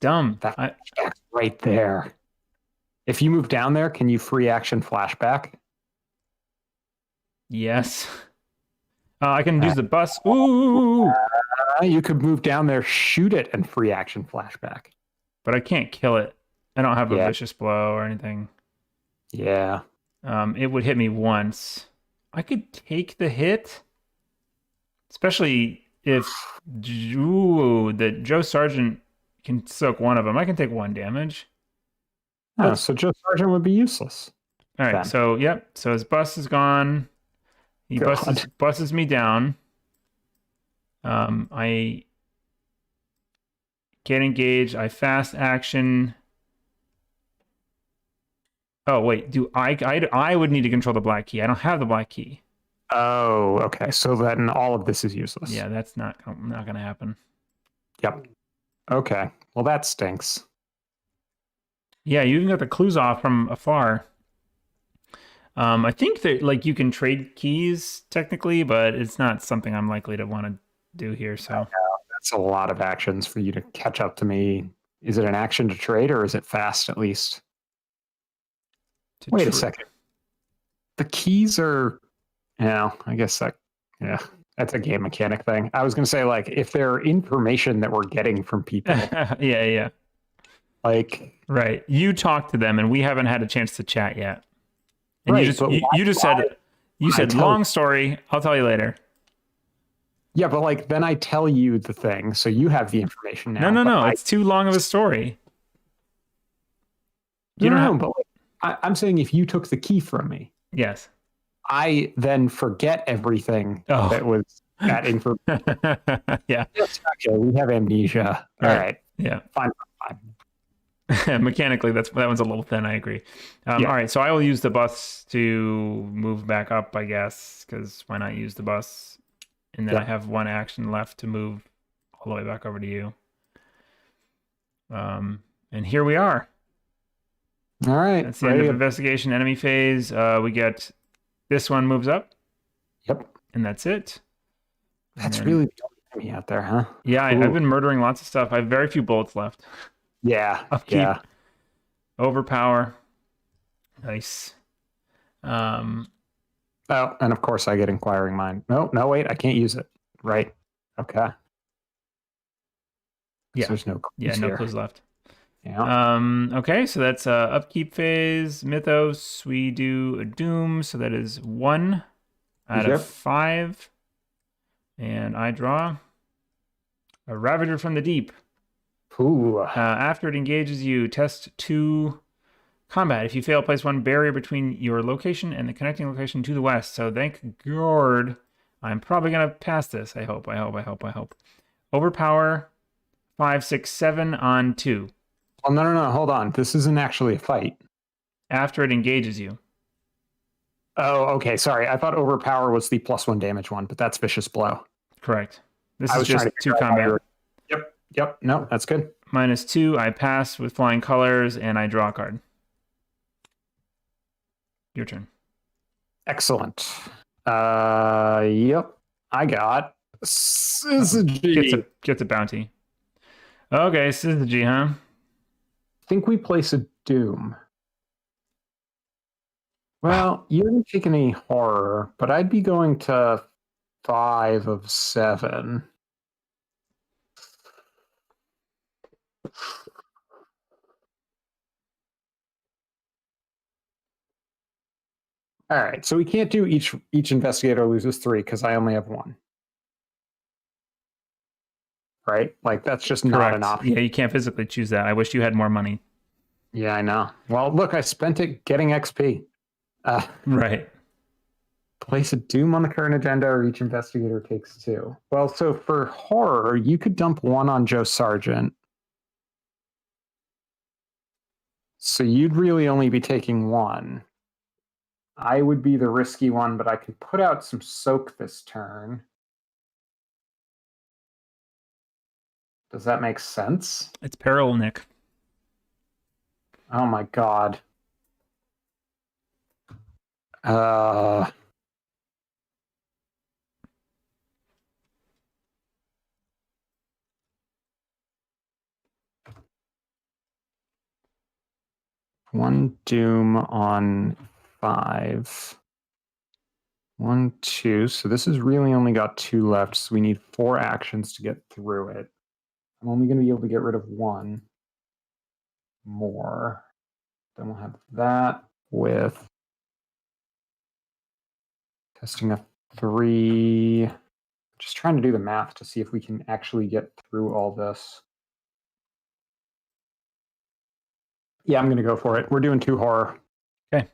dumb. That's right there. If you move down there, can you free action flashback? Yes. I can use the bus. Ooh. You could move down there, shoot it, and free action flashback. But I can't kill it. I don't have a vicious blow or anything. Yeah. It would hit me once. I could take the hit. Especially if the Joe Sargent can soak 1 of them. I can take 1 damage. Oh, so Joe Sargent would be useless. All right, then. So yep. So his bus is gone. He buses me down. I get engaged. I fast action. Oh wait, I would need to control the black key. I don't have the black key. Oh, okay. So then all of this is useless. Yeah, that's not going to happen. Yep. Okay. Well, that stinks. Yeah, you even got the clues off from afar. I think that like you can trade keys technically, but it's not something I'm likely to want to do here. So that's a lot of actions for you to catch up to me. Is it an action to trade, or is it fast at least? Wait a second. The keys are, I guess that's a game mechanic thing. I was going to say, like, if they're information that we're getting from people. Yeah. Like, right. You talk to them, and we haven't had a chance to chat yet. And right, you just said long story. I'll tell you later. Yeah, but like then I tell you the thing, so you have the information now. No. It's too long of a story. But like, I'm saying if you took the key from me, yes, I then forget everything that was that information. Yeah. Okay, we have amnesia. All right. Yeah. Fine. Mechanically, that one's a little thin. I agree. Yeah. All right, so I will use the bus to move back up, I guess, because why not use the bus? And then I Yeah. have one action left to move all the way back over to you. And here we are. All right. That's the end of investigation enemy phase. We get this one moves up. Yep. And that's it. That's really the only enemy out there, huh? Yeah, I've been murdering lots of stuff. I have very few bullets left. Yeah. Upkeep. Yeah. Overpower. Nice. Oh, and of course I get inquiring mind. No, wait, I can't use it. Right. Okay. Yeah. There's no clues no here. clues left. Yeah. Okay, so that's upkeep phase. Mythos, we do a doom, so that is 1 out of 5. And I draw a Ravager from the Deep. Ooh. After it engages you, test 2 combat. If you fail, place 1 barrier between your location and the connecting location to the west. So thank God, I'm probably gonna pass this. I hope. Overpower 5, 6, 7 on 2. Oh, no. Hold on. This isn't actually a fight. After it engages you. Oh, okay. Sorry. I thought overpower was the +1 damage one, but that's vicious blow. Correct. This is just 2 combat. Yep. No, that's good. -2. I pass with flying colors, and I draw a card. Your turn. Excellent. Yep. I got Syzygy. Gets a bounty. Okay, Syzygy, huh? I think we place a doom. Well, you haven't taken any horror, but I'd be going to 5 of 7. All right, so we can't do each investigator loses 3 because I only have 1. Right? Like, that's just not an option. Yeah, you can't physically choose that. I wish you had more money. Yeah, I know. Well, look, I spent it getting XP. Right. Place a doom on the current agenda, or each investigator takes 2. Well, so for horror, you could dump 1 on Joe Sargent. So you'd really only be taking 1. I would be the risky one, but I can put out some soak this turn. Does that make sense? It's peril, Nick. Oh my god. One doom on 5. 1, 2. So this has really only got 2 left. So we need 4 actions to get through it. I'm only going to be able to get rid of 1 more. Then we'll have that with testing a 3. Just trying to do the math to see if we can actually get through all this. Yeah, I'm going to go for it. We're doing 2 horror. Okay.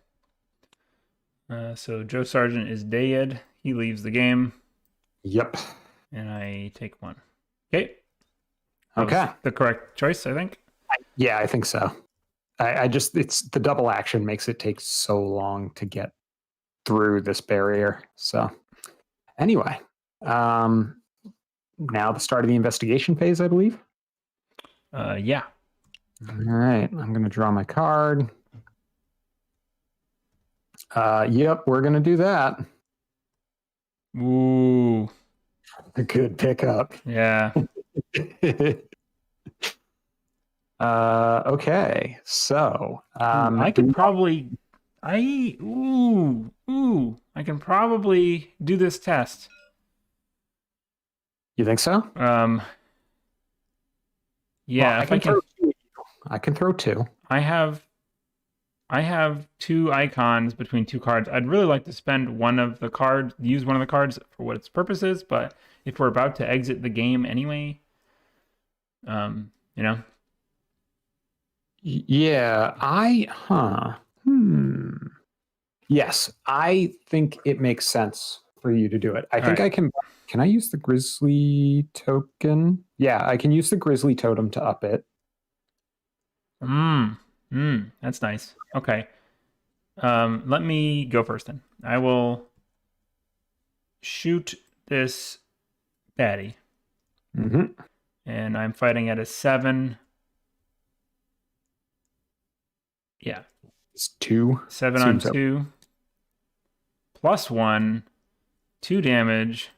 So Joe Sargent is dead. He leaves the game. Yep. And I take 1. Okay. Okay. The correct choice, I think. Yeah, I think so. I just, it's the double action makes it take so long to get through this barrier. So anyway, now the start of the investigation phase, I believe. Yeah. All right, I'm going to draw my card. Yep, we're going to do that. Ooh. A good pickup. Yeah. Okay, so I could probably I can probably do this test. You think so? Yeah, well, if I can I can throw 2. I have 2 icons between 2 cards. I'd really like to spend one of the cards, use one of the cards for what its purpose is, but if we're about to exit the game anyway, you know. Yeah, Yes, I think it makes sense for you to do it. I All think right. I can. Can I use the grizzly token? Yeah, I can use the grizzly totem to up it. That's nice. Okay. Let me go first then. I will shoot this baddie. Mm-hmm. And I'm fighting at a 7. Yeah. It's 2. 7 on Seems up. 2. +1. 2 damage.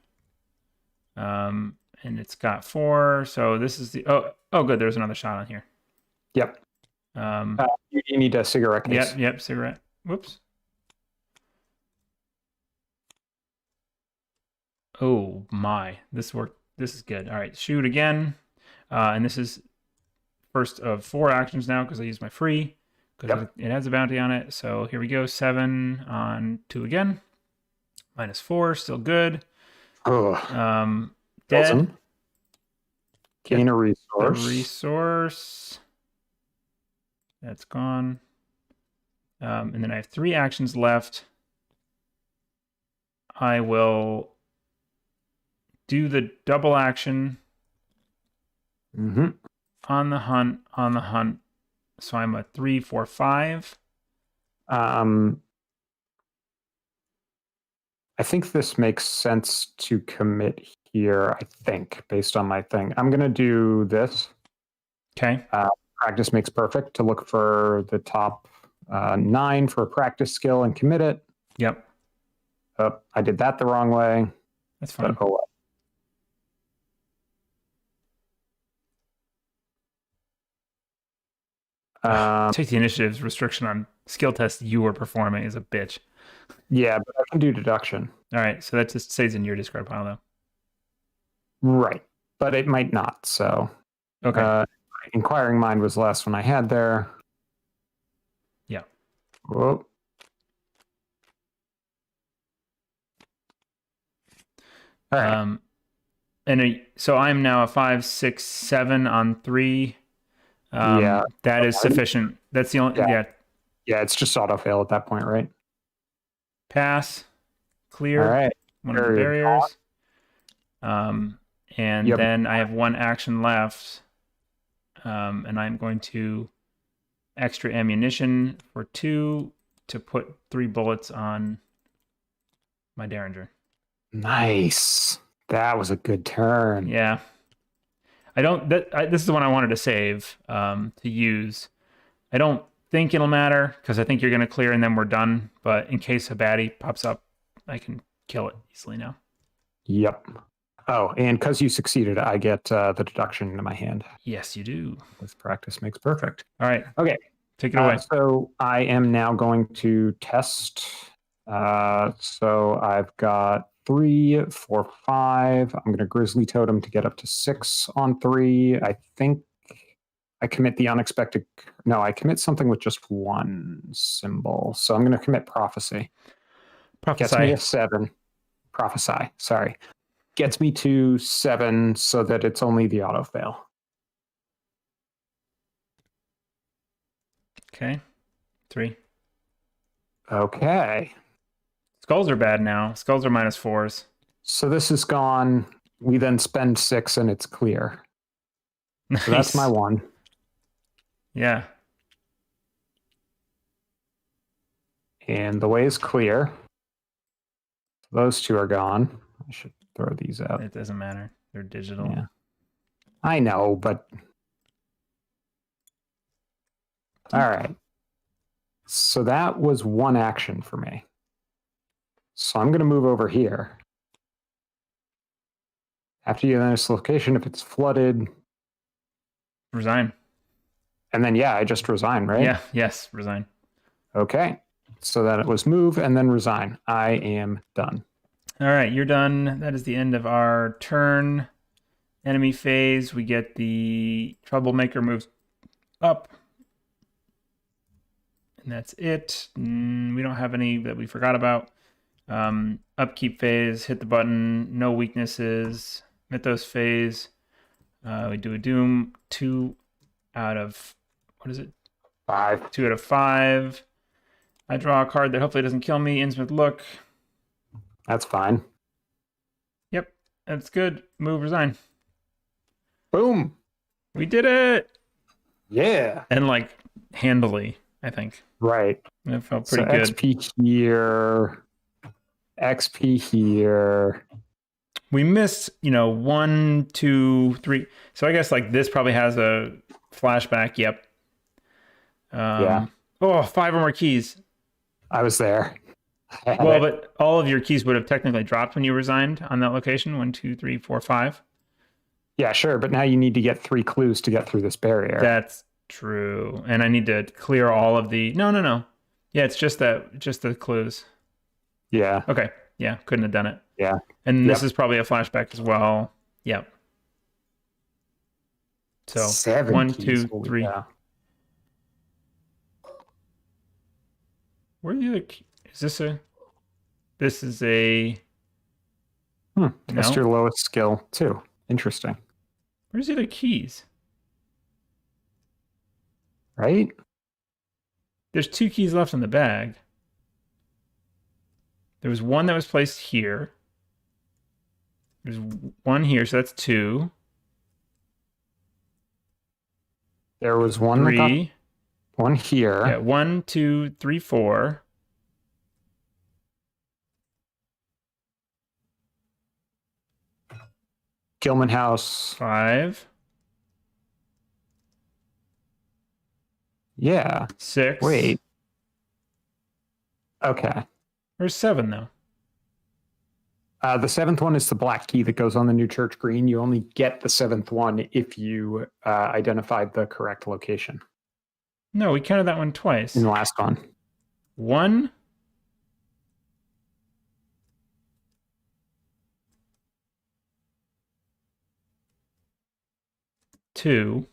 And it's got 4. So this is the oh good, there's another shot on here. Yep. Um You need a cigarette case. Yep, cigarette. Whoops. Oh my. This worked. This is good. All right, shoot again. And this is first of 4 actions now because I used my free because it has a bounty on it. So here we go. 7 on 2 again. -4, still good. Oh. Dead. Awesome. Gain a resource. The resource. That's gone. And then I have 3 actions left. I will do the double action Mm-hmm. on the hunt. So I'm a 3, 4, 5. I think this makes sense to commit here, I think, based on my thing. I'm going to do this. Okay. Practice makes perfect to look for the top 9 for a practice skill and commit it. Yep. I did that the wrong way. That's fine. But, oh well. Take the initiative's restriction on skill tests you were performing is a bitch. Yeah, but I can do deduction. All right, so that just stays in your discard pile, though. Right, but it might not. So, okay. Inquiring Mind was the last one I had there. Yeah. Whoa. All right. So I'm now a 5, 6, 7 on 3. Yeah, that is sufficient. That's the only. Yeah. It's just auto fail at that point, right? Pass. Clear. All right. One of the barriers. And then I have 1 action left. And I'm going to extra ammunition for 2 to put 3 bullets on my Derringer. Nice. That was a good turn. Yeah. This is the one I wanted to save to use. I don't think it'll matter because I think you're going to clear and then we're done. But in case a baddie pops up, I can kill it easily now. Yep. Oh, and because you succeeded, I get the deduction into my hand. Yes, you do. This practice makes perfect. All right. Okay. Take it away. So I am now going to test. So I've got 3, 4, 5. I'm going to Grizzly Totem to get up to 6 on 3. I think I commit the unexpected. No, I commit something with just 1 symbol. So I'm going to commit Prophecy. Prophesy. Gets me a 7. Prophesy. Sorry. Gets me to 7 so that it's only the auto fail. Okay. 3. Okay. Skulls are bad now. Skulls are -4s. So this is gone. We then spend 6 and it's clear. Nice. So that's my 1. Yeah. And the way is clear. Those 2 are gone. I should throw these out. It doesn't matter. They're digital. Yeah. I know, but... All right. So that was 1 action for me. So I'm going to move over here. After you enter this location, if it's flooded... Resign. And then, I just resign, right? Yeah, yes, resign. Okay. So that it was move and then resign. I am done. All right, you're done. That is the end of our turn. Enemy phase, we get the Troublemaker moves up. And that's it. We don't have any that we forgot about. Upkeep phase, hit the button, no weaknesses. Mythos phase, we do a Doom, 2 out of, what is it? 5. 2 out of 5. I draw a card that hopefully doesn't kill me. Innsmouth look. That's fine. That's good. Move, resign. Boom. We did it. Yeah. And like handily, I think. Right. It felt So pretty good. XP here. XP here. We missed, 1, 2, 3. So I guess like this probably has a flashback. Yep. Yeah. Oh, 5 or more keys. I was there. Well, but all of your keys would have technically dropped when you resigned on that location. 1, 2, 3, 4, 5. Yeah, sure. But now you need to get 3 clues to get through this barrier. That's true. And I need to clear all of the... No. Yeah, it's just the clues. Yeah. Okay. Yeah, couldn't have done it. Yeah. And this is probably a flashback as well. Yep. So 7 1, keys. 2, 3. Yeah. Where are the other keys? Is this a... This is a... Test your lowest skill, too. Interesting. Where's the other keys? Right? There's 2 keys left in the bag. There was one that was placed here. There's one here, so that's 2. There was one 3. One here. Yeah, 1, 2, 3, 4. Gilman House. 5. Yeah. 6. Wait. Okay. Where's 7 though? The 7th one is the black key that goes on the new church green. You only get the 7th one if you identified the correct location. No, we counted that one twice. In the last one. 1. 2.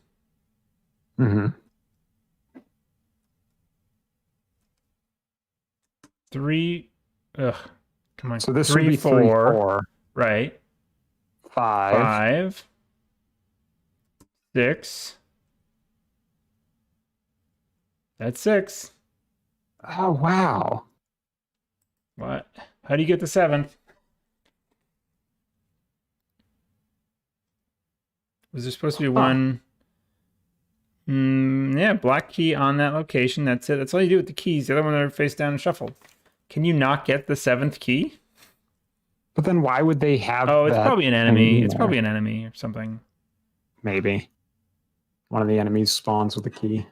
Mm-hmm. 3. Ugh. Come on. So this 3, would be 4. 3, 4. Right. 5. 5. 6. That's 6. Oh, wow. What? How do you get the 7th? Was there supposed to be one? Yeah, black key on that location. That's it. That's all you do with the keys. The other one are face down and shuffled. Can you not get the 7th key? But then why would they have it's that probably an enemy. It's there? probably an enemy or something. Maybe. One of the enemies spawns with a key.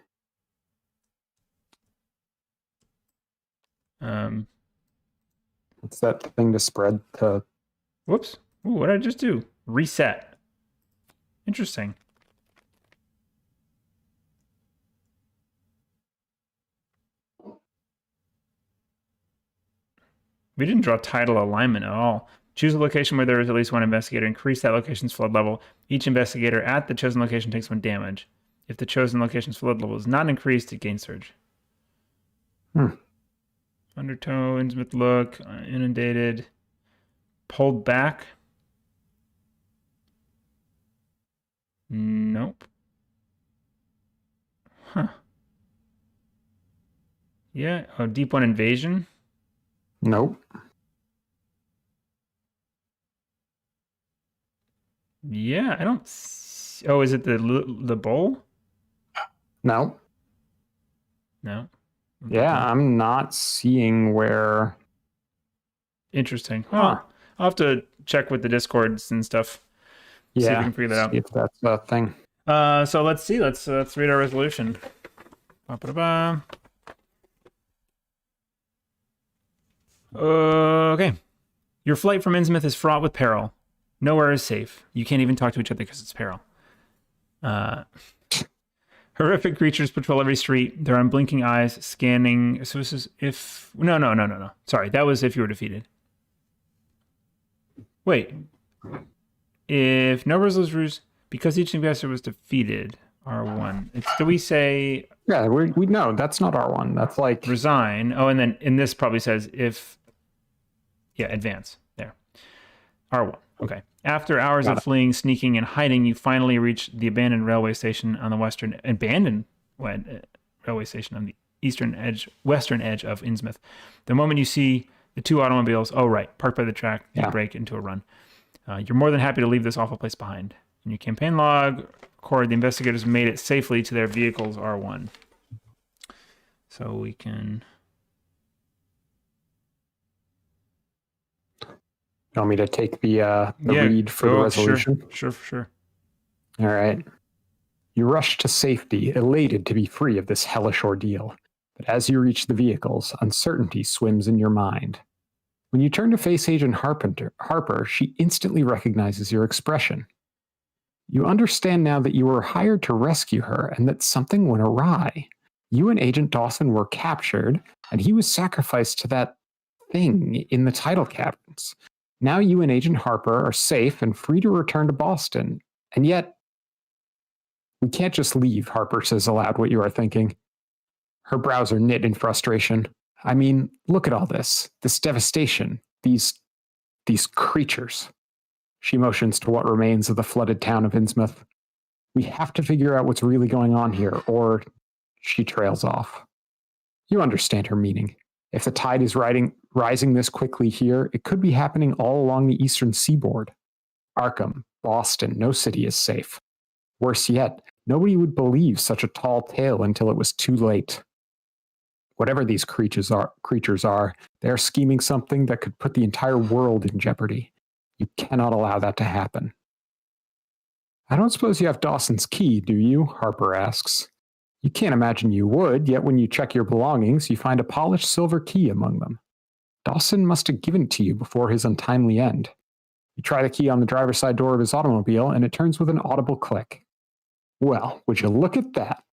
What's that thing to spread to? Whoops. Ooh, what did I just do? Reset. Interesting. We didn't draw tidal alignment at all. Choose a location where there is at least one investigator. Increase that location's flood level. Each investigator at the chosen location takes 1 damage. If the chosen location's flood level is not increased, it gains surge. Undertow, Innsmouth look, inundated, pulled back. Nope. Huh. Yeah. Oh, deep one invasion. Nope. Yeah, I don't. Oh, is it the bowl? No. No. Yeah, I'm not seeing where. Interesting. Well, I'll have to check with the Discords and stuff. See if we can figure that out. See if that's a thing. So let's see. Let's read our resolution. Ba-ba-da-ba. Okay. Your flight from Innsmouth is fraught with peril. Nowhere is safe. You can't even talk to each other because it's peril. Horrific creatures patrol every street. Their unblinking eyes scanning. So this is if... No. Sorry, that was if you were defeated. Wait. If no resolutions... Because each investor was defeated, R1. Do we say... Yeah, we know. That's not R1. That's like... Resign. Oh, and then in this probably says if... Yeah, advance. There. R1. Okay. After hours of fleeing, sneaking, and hiding, you finally reach the abandoned railway station on the railway station on the western edge of Innsmouth. The moment you see the 2 automobiles, parked by the track, you break into a run. You're more than happy to leave this awful place behind. In your campaign log, record the investigators made it safely to their vehicles R1. So we can... You want me to take the read for the resolution? Sure. All right. You rush to safety, elated to be free of this hellish ordeal. But as you reach the vehicles, uncertainty swims in your mind. When you turn to face Agent Harper, she instantly recognizes your expression. You understand now that you were hired to rescue her and that something went awry. You and Agent Dawson were captured, and he was sacrificed to that thing in the title cabins. Now you and Agent Harper are safe and free to return to Boston. And yet, we can't just leave, Harper says aloud what you are thinking. Her brows are knit in frustration. I mean, look at all this devastation, these creatures. She motions to what remains of the flooded town of Innsmouth. We have to figure out what's really going on here, or she trails off. You understand her meaning. If the tide is rising this quickly here, it could be happening all along the eastern seaboard. Arkham, Boston, no city is safe. Worse yet, nobody would believe such a tall tale until it was too late. Whatever these creatures are, they are scheming something that could put the entire world in jeopardy. You cannot allow that to happen. I don't suppose you have Dawson's key, do you? Harper asks. You can't imagine you would, yet when you check your belongings, you find a polished silver key among them. Dawson must have given it to you before his untimely end. You try the key on the driver's side door of his automobile, and it turns with an audible click. Well, would you look at that?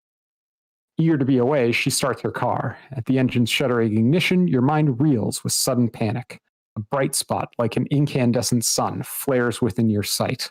Eager to be away, she starts her car. At the engine's shuddering ignition, your mind reels with sudden panic. A bright spot, like an incandescent sun, flares within your sight.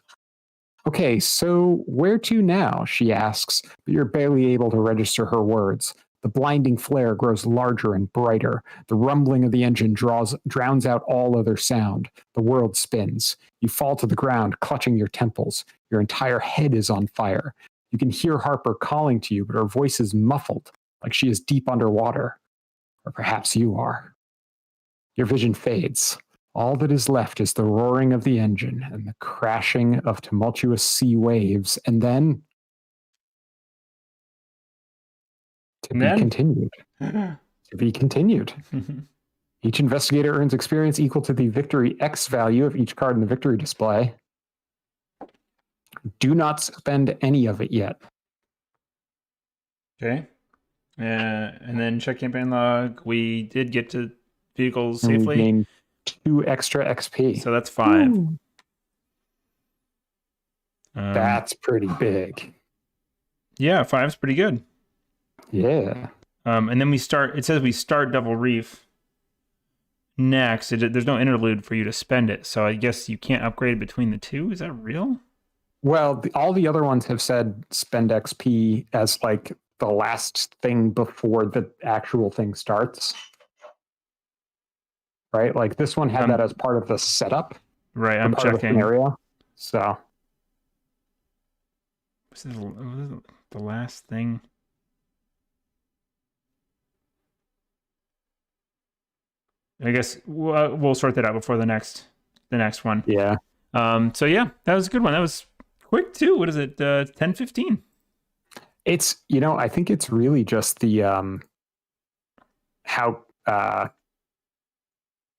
Okay, so where to now? She asks, but you're barely able to register her words. The blinding flare grows larger and brighter. The rumbling of the engine drowns out all other sound. The world spins. You fall to the ground, clutching your temples. Your entire head is on fire. You can hear Harper calling to you, but her voice is muffled, like she is deep underwater. Or perhaps you are. Your vision fades. All that is left is the roaring of the engine and the crashing of tumultuous sea waves, and then... continued. To be continued. Each investigator earns experience equal to the victory X value of each card in the victory display. Do not spend any of it yet. Okay. And then check campaign log. We did get to vehicles safely. We gained 2 extra XP. So that's 5. That's pretty big. Yeah, 5's pretty good. Yeah. And then it says we start Double Reef next. There's no interlude for you to spend it. So I guess you can't upgrade between the two. Is that real? Well, all the other ones have said spend XP as like the last thing before the actual thing starts. Right? Like this one had that as part of the setup. Right, I'm checking. Of the scenario. So. Was this the last thing? I guess we'll sort that out before the next one. Yeah. So yeah, that was a good one. That was quick too. What is it? 10:15. It's, I think it's really just the how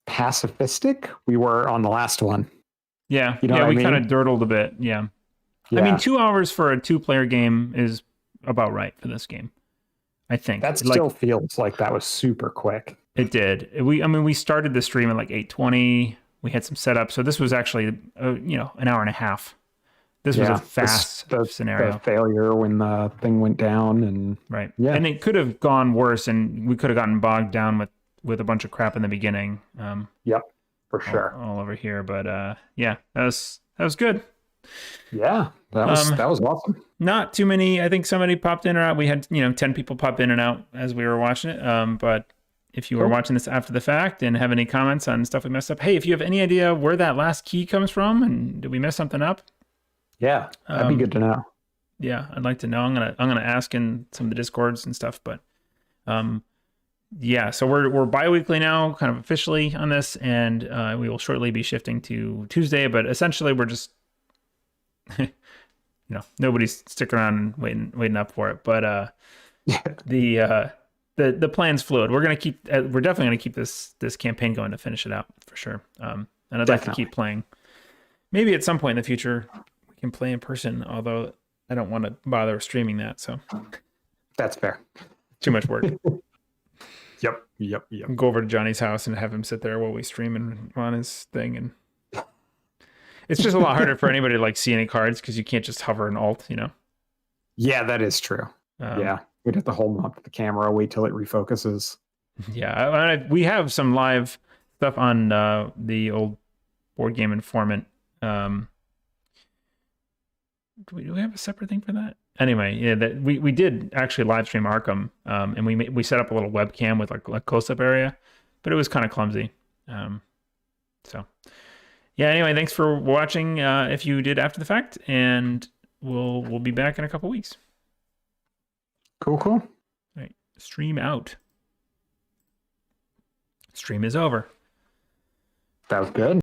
pacifistic we were on the last one. Yeah. We kind of durdled a bit. Yeah. I mean, 2 hours for a 2-player game is about right for this game, I think. That still feels like that was super quick. It did. We started the stream at like 8:20. We had some setup, so this was actually an hour and a half. This was a fast scenario. The failure when the thing went down, and right. Yeah, and it could have gone worse, and we could have gotten bogged down with a bunch of crap in the beginning. Yep, for sure. All over here, but yeah, that was good. Yeah, that was awesome. Not too many. I think somebody popped in or out. We had 10 people pop in and out as we were watching it. But if you were watching this after the fact and have any comments on stuff we messed up, hey, if you have any idea where that last key comes from and did we mess something up? Yeah, that'd be good to know. Yeah, I'd like to know. I'm gonna ask in some of the Discords and stuff, but yeah, so we're bi-weekly now, kind of officially on this, and we will shortly be shifting to Tuesday. But essentially, we're just nobody's sticking around and waiting up for it. But the plan's fluid. We're gonna keep. We're definitely gonna keep this campaign going to finish it out for sure. And I'd like to keep playing. Maybe at some point in the future we can play in person. Although I don't want to bother streaming that. So that's fair. Too much work. Yep. Go over to Johnny's house and have him sit there while we stream and on his thing, and it's just a lot harder for anybody to like see any cards because you can't just hover and alt, Yeah, that is true. Yeah, we'd have to hold them up to the camera, wait till it refocuses. Yeah, we have some live stuff on the old Board Game Informant. Do we have a separate thing for that? Anyway, yeah, that we did actually live stream Arkham, and we set up a little webcam with like a close-up area, but it was kind of clumsy. So yeah. Anyway, thanks for watching. If you did after the fact, and we'll be back in a couple weeks. Cool. All right, stream out. Stream is over. That was good.